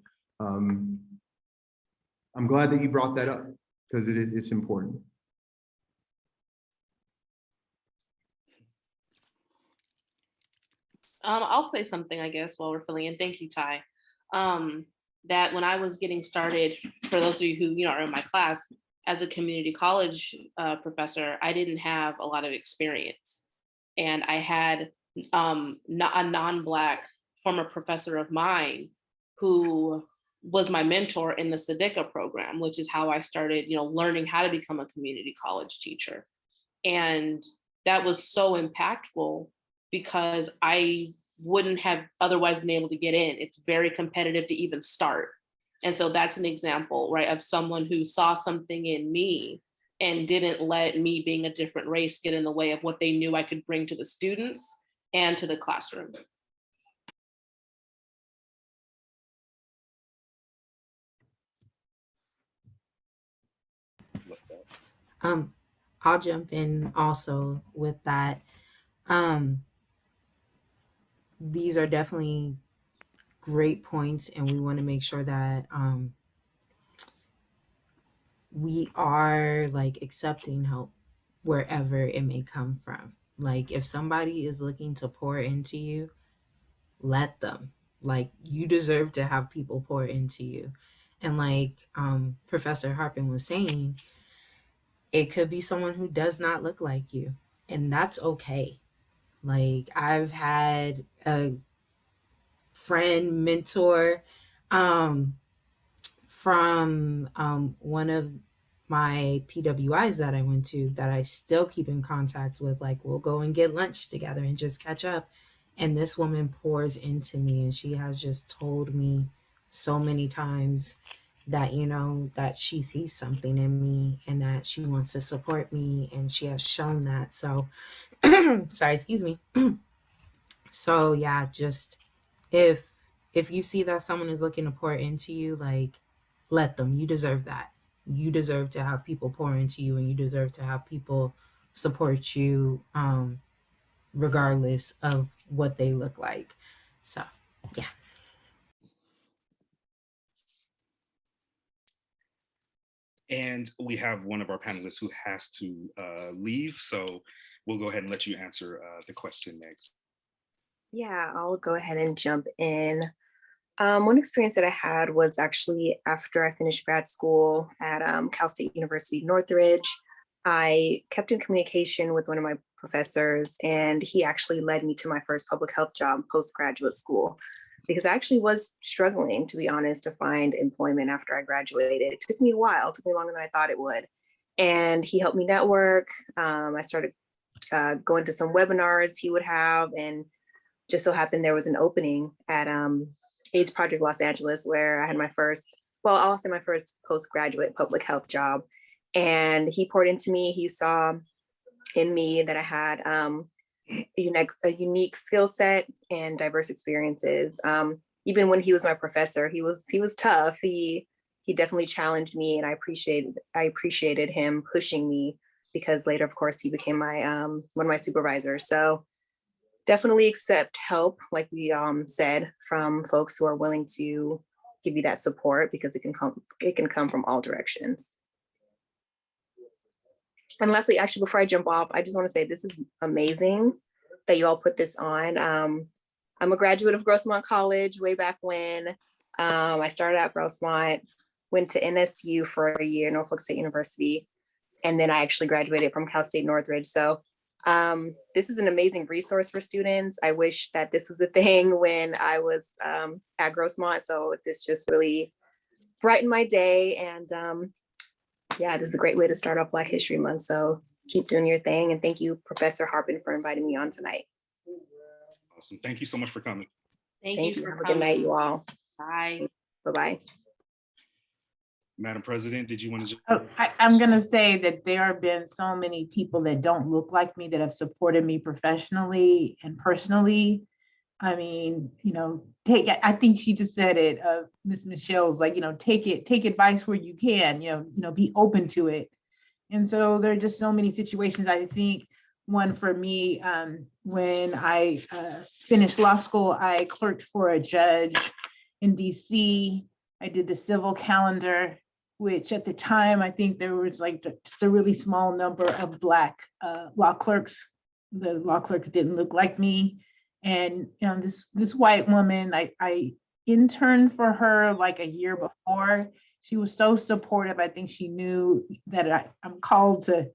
I'm glad that you brought that up, because it's important. I'll say something, I guess, while we're filling in. Thank you, Ty. That when I was getting started, for those of you who, you know, are in my class, as a community college professor, I didn't have a lot of experience. And I had a non-Black former professor of mine who was my mentor in the SEDECA program, which is how I started, you know, learning how to become a community college teacher. And that was so impactful because I wouldn't have otherwise been able to get in. It's very competitive to even start. And so that's an example, right, of someone who saw something in me and didn't let me being a different race get in the way of what they knew I could bring to the students and to the classroom. I'll jump in also with that. These are definitely great points, and we want to make sure that we are like accepting help wherever it may come from. Like if somebody is looking to pour into you, let them. Like you deserve to have people pour into you. And like Professor Harpin was saying, it could be someone who does not look like you, and that's okay. Like I've had a friend, mentor, from one of my PWIs that I went to that I still keep in contact with. Like we'll go and get lunch together and just catch up. And this woman pours into me, and she has just told me so many times that, you know, that she sees something in me and that she wants to support me, and she has shown that. So sorry, excuse me. So yeah, just if you see that someone is looking to pour into you, like let them. You deserve that. you deserve to have people pour into you, and you deserve to have people support you, regardless of what they look like. So, yeah. And we have one of our panelists who has to leave, so we'll go ahead and let you answer the question next. Yeah, I'll go ahead and jump in. One experience that I had was actually after I finished grad school at Cal State University Northridge. I kept in communication with one of my professors, and he actually led me to my first public health job postgraduate school, because I actually was struggling, to be honest, to find employment after I graduated. It took me a while, it took me longer than I thought it would. And he helped me network. I started going to some webinars he would have, and just so happened there was an opening at AIDS Project Los Angeles, where I had my first, well, I'll say my first postgraduate public health job. And he poured into me. He saw in me that I had a unique skill set and diverse experiences. Even when he was my professor, he was tough. He definitely challenged me, and I appreciated him pushing me, because later, of course, he became my one of my supervisors. So definitely accept help, like we said, from folks who are willing to give you that support, because it can come from all directions. And lastly, actually, before I jump off, I just want to say this is amazing that you all put this on. I'm a graduate of Grossmont College way back when. I started at Grossmont, went to NSU for a year, Norfolk State University, and then I actually graduated from Cal State Northridge. So this is an amazing resource for students. I wish that this was a thing when I was at Grossmont. So this just really brightened my day. And yeah, this is a great way to start off Black History Month. So keep doing your thing. And thank you, Professor Harpin, for inviting me on tonight. Awesome. Thank you so much for coming. Thank you. Have a good night, you all. Bye. Bye-bye. Madam President, did you want to? I'm going to say that there have been so many people that don't look like me that have supported me professionally and personally. I mean, I think she just said it, Miss Michelle's like, take advice where you can, be open to it. And so there are just so many situations. I think one for me, when I finished law school, I clerked for a judge in DC. I did the civil calendar, which at the time, I think there was like just a really small number of Black law clerks. The law clerks didn't look like me. And this white woman, I interned for her like a year before. She was so supportive. I think she knew that I'm called to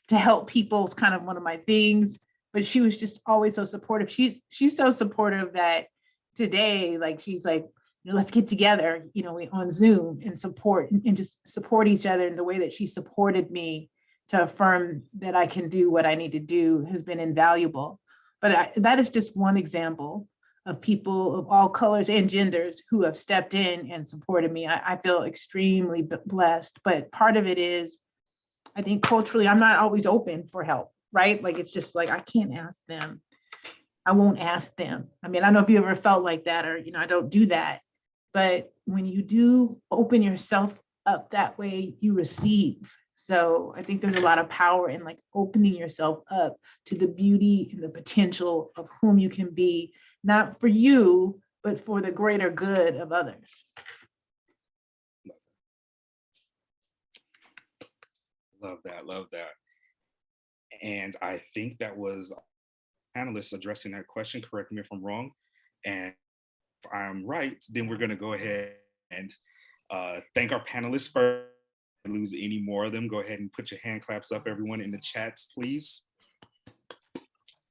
help people. It's kind of one of my things, but she was just always so supportive. She's so supportive that today, like, she's like, let's get together, on Zoom and support and just support each other in the way that she supported me to affirm that I can do what I need to do has been invaluable. But that is just one example of people of all colors and genders who have stepped in and supported me. I feel extremely blessed, but part of it is, I think culturally, I'm not always open for help, right? Like, it's just like, I can't ask them. I won't ask them. I mean, I don't know if you ever felt like that, or, I don't do that. But when you do open yourself up that way, you receive. So I think there's a lot of power in like opening yourself up to the beauty and the potential of whom you can be, not for you, but for the greater good of others. Love that, love that. And I think that was panelists addressing that question. Correct me if I'm wrong. And if I'm right, then we're going to go ahead and thank our panelists first. Lose any more of them, go ahead and put your hand claps up, everyone, in the chats, please.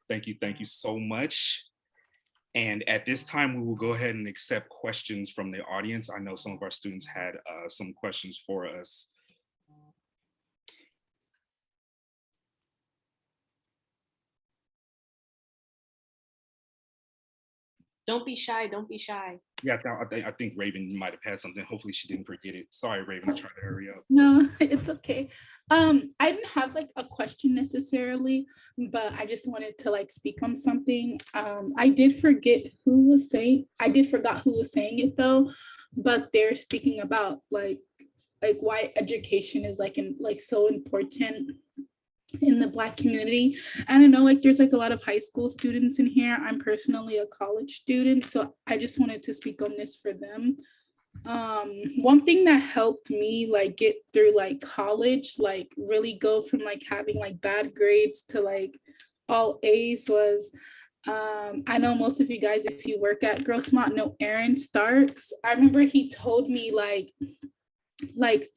Thank you so much. And at this time, we will go ahead and accept questions from the audience. I know some of our students had some questions for us. Don't be shy, don't be shy. Yeah, I think Raven might have had something. Hopefully she didn't forget it. Sorry, Raven, I tried to hurry up. No, it's okay. I didn't have like a question necessarily, but I just wanted to like speak on something. I did forgot who was saying it though, but they're speaking about like like why education is like so important in the Black community. And I know like there's like a lot of high school students in here. I'm personally a college student, so I just wanted to speak on this for them. One thing that helped me like get through like college, like really go from like having like bad grades to like all A's was I know most of you guys, if you work at Grossmont, know Aaron Starks. I remember he told me like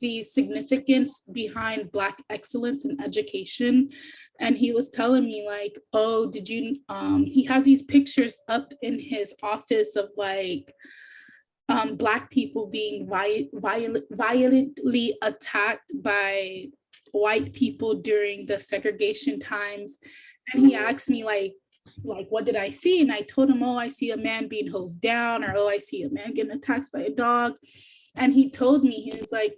the significance behind Black excellence in education. And he was telling me like, oh, did you, he has these pictures up in his office of like Black people being violently attacked by white people during the segregation times. And he asked me like, what did I see? And I told him, oh, I see a man being hosed down, or oh, I see a man getting attacked by a dog. And he told me, he was like,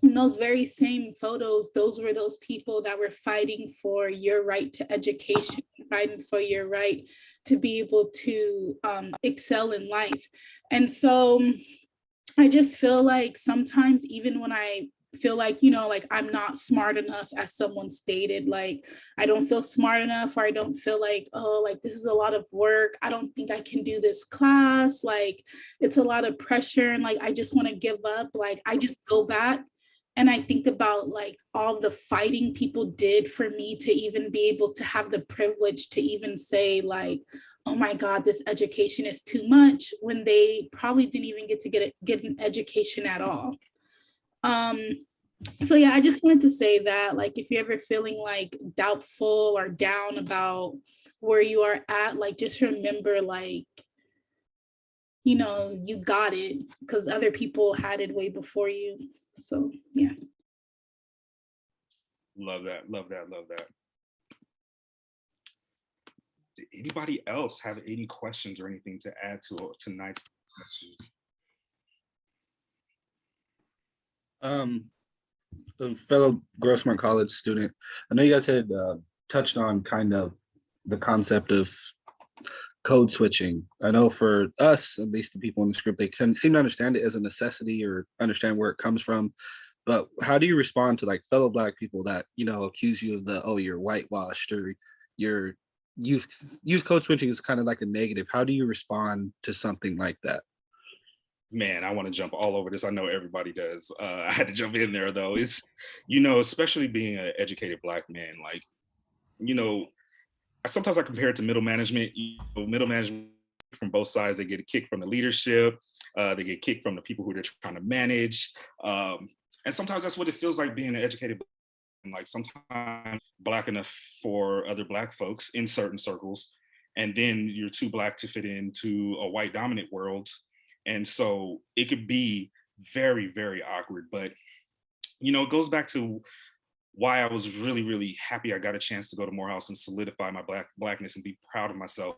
in those very same photos, those were those people that were fighting for your right to education, fighting for your right to be able to excel in life. And so I just feel like sometimes, even when I feel like, you know, like I'm not smart enough, as someone stated, like I don't feel smart enough, or I don't feel like, oh, like this is a lot of work, I don't think I can do this class, like it's a lot of pressure, and like I just want to give up, like I just go back and I think about like all the fighting people did for me to even be able to have the privilege to even say like, oh my God, this education is too much, when they probably didn't even get to get an education at all. So yeah, I just wanted to say that, like, if you're ever feeling like doubtful or down about where you are at, like, just remember, like, you know, you got it because other people had it way before you. So yeah. Love that, love that, love that. Did anybody else have any questions or anything to add to tonight's discussion? A fellow Grossmont College student, I know you guys had touched on kind of the concept of code switching. I know for us, at least the people in this group, they can seem to understand it as a necessity or understand where it comes from. But how do you respond to like fellow Black people that, you know, accuse you of the, oh, you're whitewashed, or you're use code switching is kind of like a negative? How do you respond to something like that? Man, I want to jump all over this. I know everybody does. I had to jump in there though. It's, you know, especially being an educated Black man, like, you know, sometimes I compare it to middle management. You know, middle management from both sides, they get a kick from the leadership, they get kicked from the people who they're trying to manage. And sometimes that's what it feels like being an educated, like sometimes Black enough for other Black folks in certain circles, and then you're too Black to fit into a white dominant world. And so it could be very, very awkward. But, you know, it goes back to why I was really, really happy I got a chance to go to Morehouse and solidify my Blackness and be proud of myself.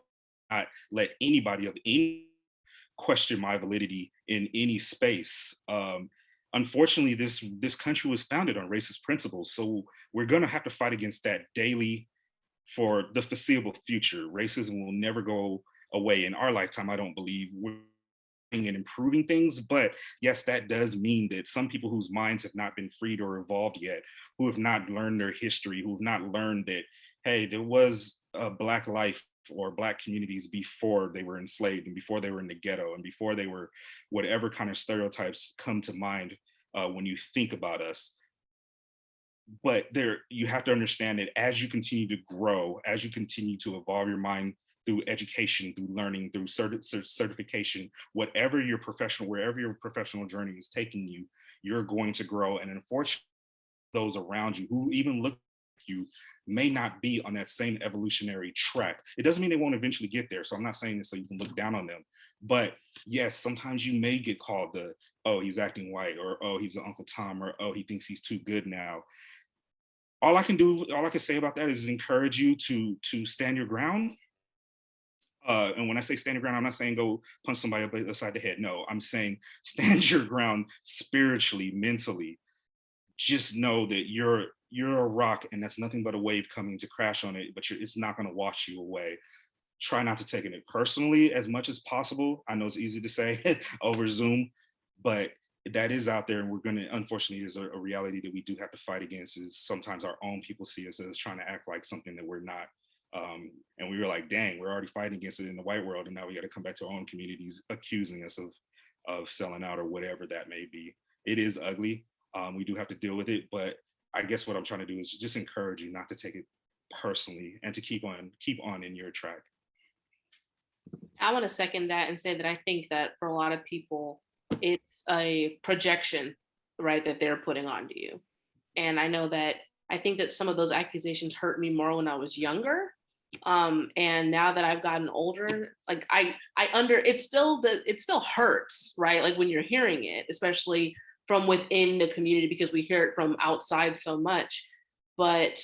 Not let anybody of any question my validity in any space. Unfortunately, this country was founded on racist principles. So we're gonna have to fight against that daily for the foreseeable future. Racism will never go away in our lifetime, I don't believe. We're and improving things, but yes, that does mean that some people whose minds have not been freed or evolved yet, who have not learned their history, who have not learned that, hey, there was a Black life or Black communities before they were enslaved, and before they were in the ghetto, and before they were whatever kind of stereotypes come to mind when you think about us. But there, you have to understand that as you continue to grow, as you continue to evolve your mind through education, through learning, through certification, wherever your professional journey is taking you, you're going to grow. And unfortunately, those around you who even look at you may not be on that same evolutionary track. It doesn't mean they won't eventually get there. So I'm not saying this so you can look down on them. But yes, sometimes you may get called the, oh, he's acting white, or oh, he's an Uncle Tom, or oh, he thinks he's too good now. All I can say about that is encourage you to stand your ground. And when I say stand your ground, I'm not saying go punch somebody upside the head. No, I'm saying stand your ground spiritually, mentally. Just know that you're a rock, and that's nothing but a wave coming to crash on it, but it's not going to wash you away. Try not to take it personally as much as possible. I know it's easy to say over Zoom, but that is out there, and we're going to, unfortunately, is a reality that we do have to fight against. Is sometimes our own people see us as trying to act like something that we're not. And we were like, dang, we're already fighting against it in the white world, and now we got to come back to our own communities accusing us of selling out or whatever that may be. It is ugly. We do have to deal with it, but I guess what I'm trying to do is just encourage you not to take it personally and to keep on in your track. I want to second that and say that I think that for a lot of people, it's a projection, right, that they're putting onto you. And I think that some of those accusations hurt me more when I was younger. And now that I've gotten older, like it still hurts, right? Like when you're hearing it, especially from within the community, because we hear it from outside so much. But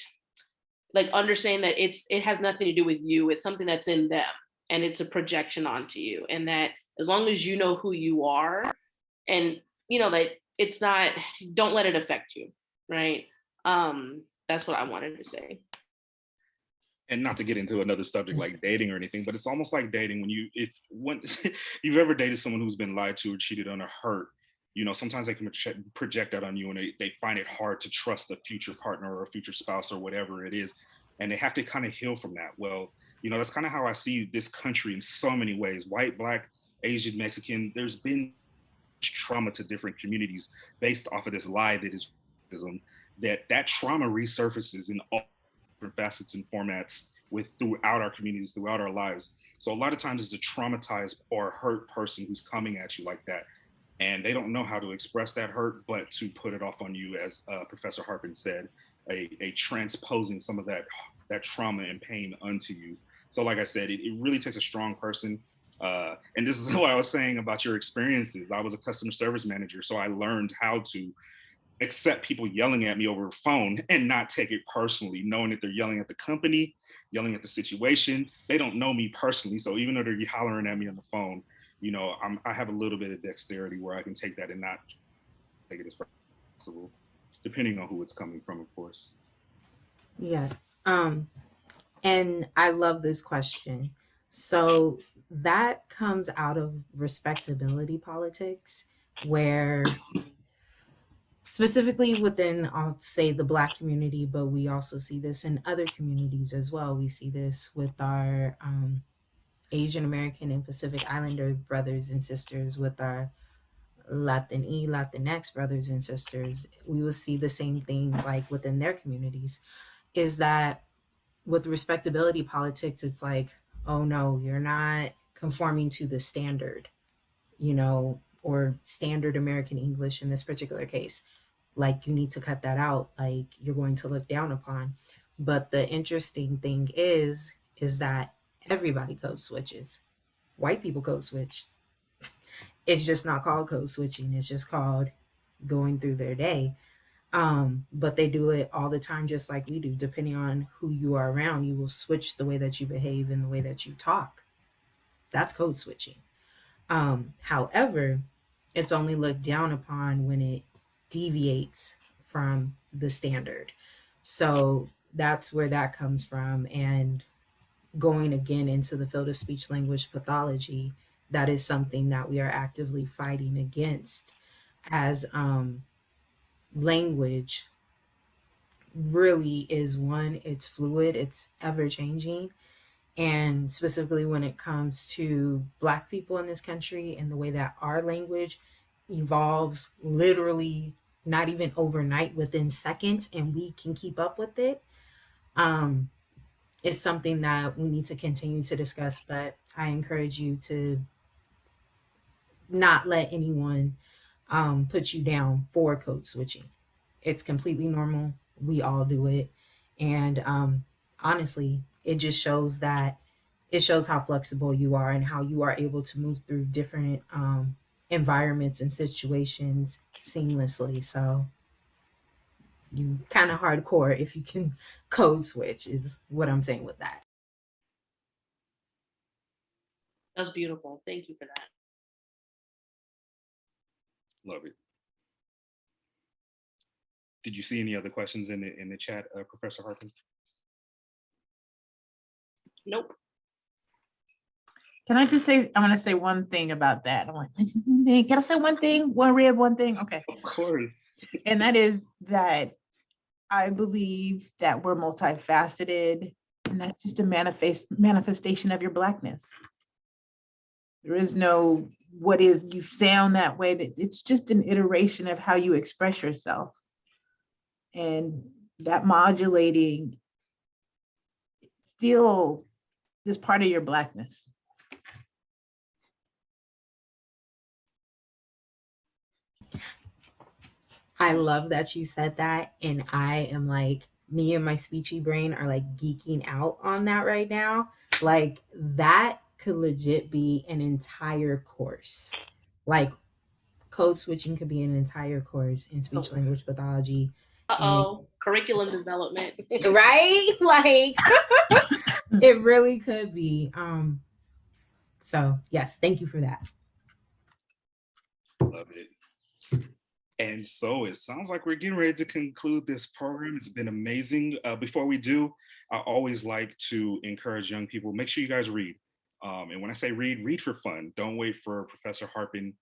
like understanding that it has nothing to do with you, it's something that's in them, and it's a projection onto you. And that as long as you know who you are, and you know that it's not, don't let it affect you, right? That's what I wanted to say. And not to get into another subject like dating or anything, but it's almost like dating when you've ever dated someone who's been lied to or cheated on or hurt, you know, sometimes they can project that on you, and they find it hard to trust a future partner or a future spouse or whatever it is. And they have to kind of heal from that. Well, you know, that's kind of how I see this country in so many ways. White, Black, Asian, Mexican, there's been trauma to different communities based off of this lie that is racism, that trauma resurfaces in all different facets and formats throughout our communities, throughout our lives. So a lot of times it's a traumatized or hurt person who's coming at you like that. And they don't know how to express that hurt, but to put it off on you, as Professor Harpin said, a transposing some of that trauma and pain onto you. So like I said, it really takes a strong person. And this is what I was saying about your experiences. I was a customer service manager, so I learned how to accept people yelling at me over the phone and not take it personally, knowing that they're yelling at the company, yelling at the situation. They don't know me personally. So even though they're hollering at me on the phone, you know, I have a little bit of dexterity where I can take that and not take it as possible, depending on who it's coming from, of course. Yes. And I love this question. So that comes out of respectability politics, where specifically within, I'll say, the Black community, but we also see this in other communities as well. We see this with our Asian American and Pacific Islander brothers and sisters, with our Latinx brothers and sisters. We will see the same things like within their communities, is that with respectability politics, it's like, oh no, you're not conforming to the standard, you know, or standard American English in this particular case. Like, you need to cut that out. Like, you're going to look down upon. But the interesting thing is that everybody code switches. White people code switch. It's just not called code switching. It's just called going through their day. But they do it all the time, just like we do. Depending on who you are around, you will switch the way that you behave and the way that you talk. That's code switching. However, it's only looked down upon when it deviates from the standard. So that's where that comes from. And going again into the field of speech language pathology, that is something that we are actively fighting against, as language really is one, it's fluid, it's ever changing. And specifically when it comes to Black people in this country and the way that our language evolves literally not even overnight, within seconds, and we can keep up with it, it's something that we need to continue to discuss. But I encourage you to not let anyone put you down for code switching. It's completely normal. We all do it. And honestly, it just shows how flexible you are and how you are able to move through different environments and situations seamlessly. So you kind of hardcore if you can code switch, is what I'm saying with that. That was beautiful. Thank you for that. Love it. Did you see any other questions in the chat, Professor Harpin? Nope. Can I just say, I'm gonna say one thing about that. I'm like, just one thing. Can I say one thing? One thing? Okay. Of course. And that is that I believe that we're multifaceted, and that's just a manifestation of your Blackness. There is no what is you sound that way, that it's just an iteration of how you express yourself. And that modulating still is part of your Blackness. I love that you said that. And I am like, me and my speechy brain are like geeking out on that right now. Like, that could legit be an entire course. Like, code switching could be an entire course in speech language pathology. Curriculum development. Right? Like, it really could be. So yes, thank you for that. Love it. And so it sounds like we're getting ready to conclude this program. It's been amazing. Before we do, I always like to encourage young people, make sure you guys read. And when I say read, read for fun. Don't wait for Professor Harpin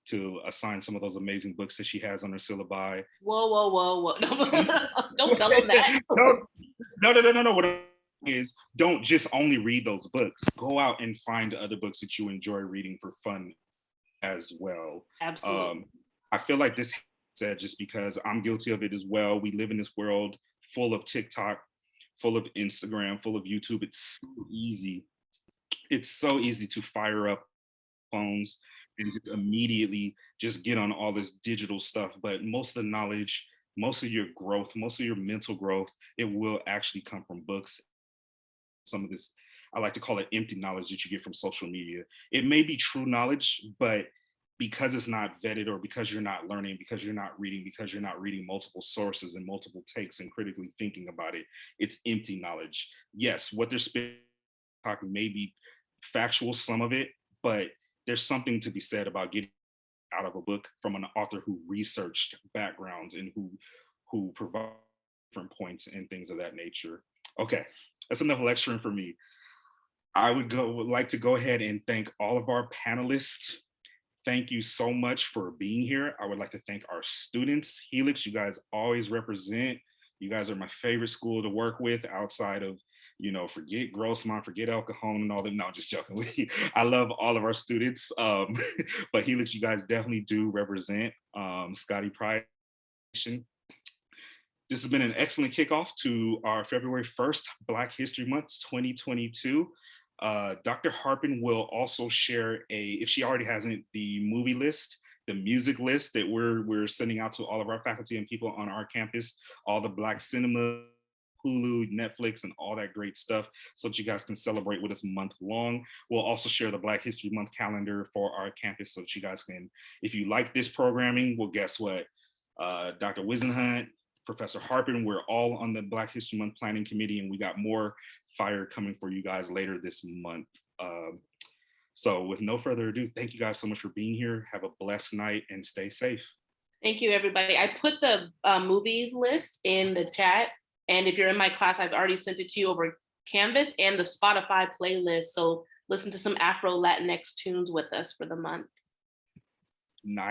to assign some of those amazing books that she has on her syllabi. Whoa. Don't tell them that. No. What I is, don't just only read those books. Go out and find other books that you enjoy reading for fun as well. Absolutely. I feel like this said, just because I'm guilty of it as well. We live in this world full of TikTok, full of Instagram, full of YouTube. It's so easy. It's so easy to fire up phones and just immediately just get on all this digital stuff. But most of the knowledge, most of your growth, most of your mental growth, it will actually come from books. Some of this, I like to call it empty knowledge that you get from social media. It may be true knowledge, but because it's not vetted, or because you're not learning, because you're not reading multiple sources and multiple takes and critically thinking about it, it's empty knowledge. Yes, what they're talking may be factual, some of it, but there's something to be said about getting out of a book from an author who researched backgrounds and who provide different points and things of that nature. Okay, that's enough lecturing for me. I would like to go ahead and thank all of our panelists. Thank you so much for being here. I would like to thank our students. Helix, you guys always represent. You guys are my favorite school to work with outside of, forget Grossmont, forget El Cajon and all that. No, just joking. I love all of our students. But Helix, you guys definitely do represent. Scotty Pride. This has been an excellent kickoff to our February 1st Black History Month 2022. Dr. Harpin will also share if she already hasn't, the movie list, the music list that we're sending out to all of our faculty and people on our campus, all the Black cinema, Hulu, Netflix, and all that great stuff, so that you guys can celebrate with us month long. We'll also share the Black History Month calendar for our campus, so that you guys can, if you like this programming, well, guess what? Dr. Wisenhunt, Professor Harpin, we're all on the Black History Month Planning Committee, and we got more fire coming for you guys later this month. So with no further ado, thank you guys so much for being here. Have a blessed night and stay safe. Thank you, everybody. I put the movie list in the chat, and if you're in my class, I've already sent it to you over Canvas and the Spotify playlist. So listen to some Afro Latinx tunes with us for the month. Nice.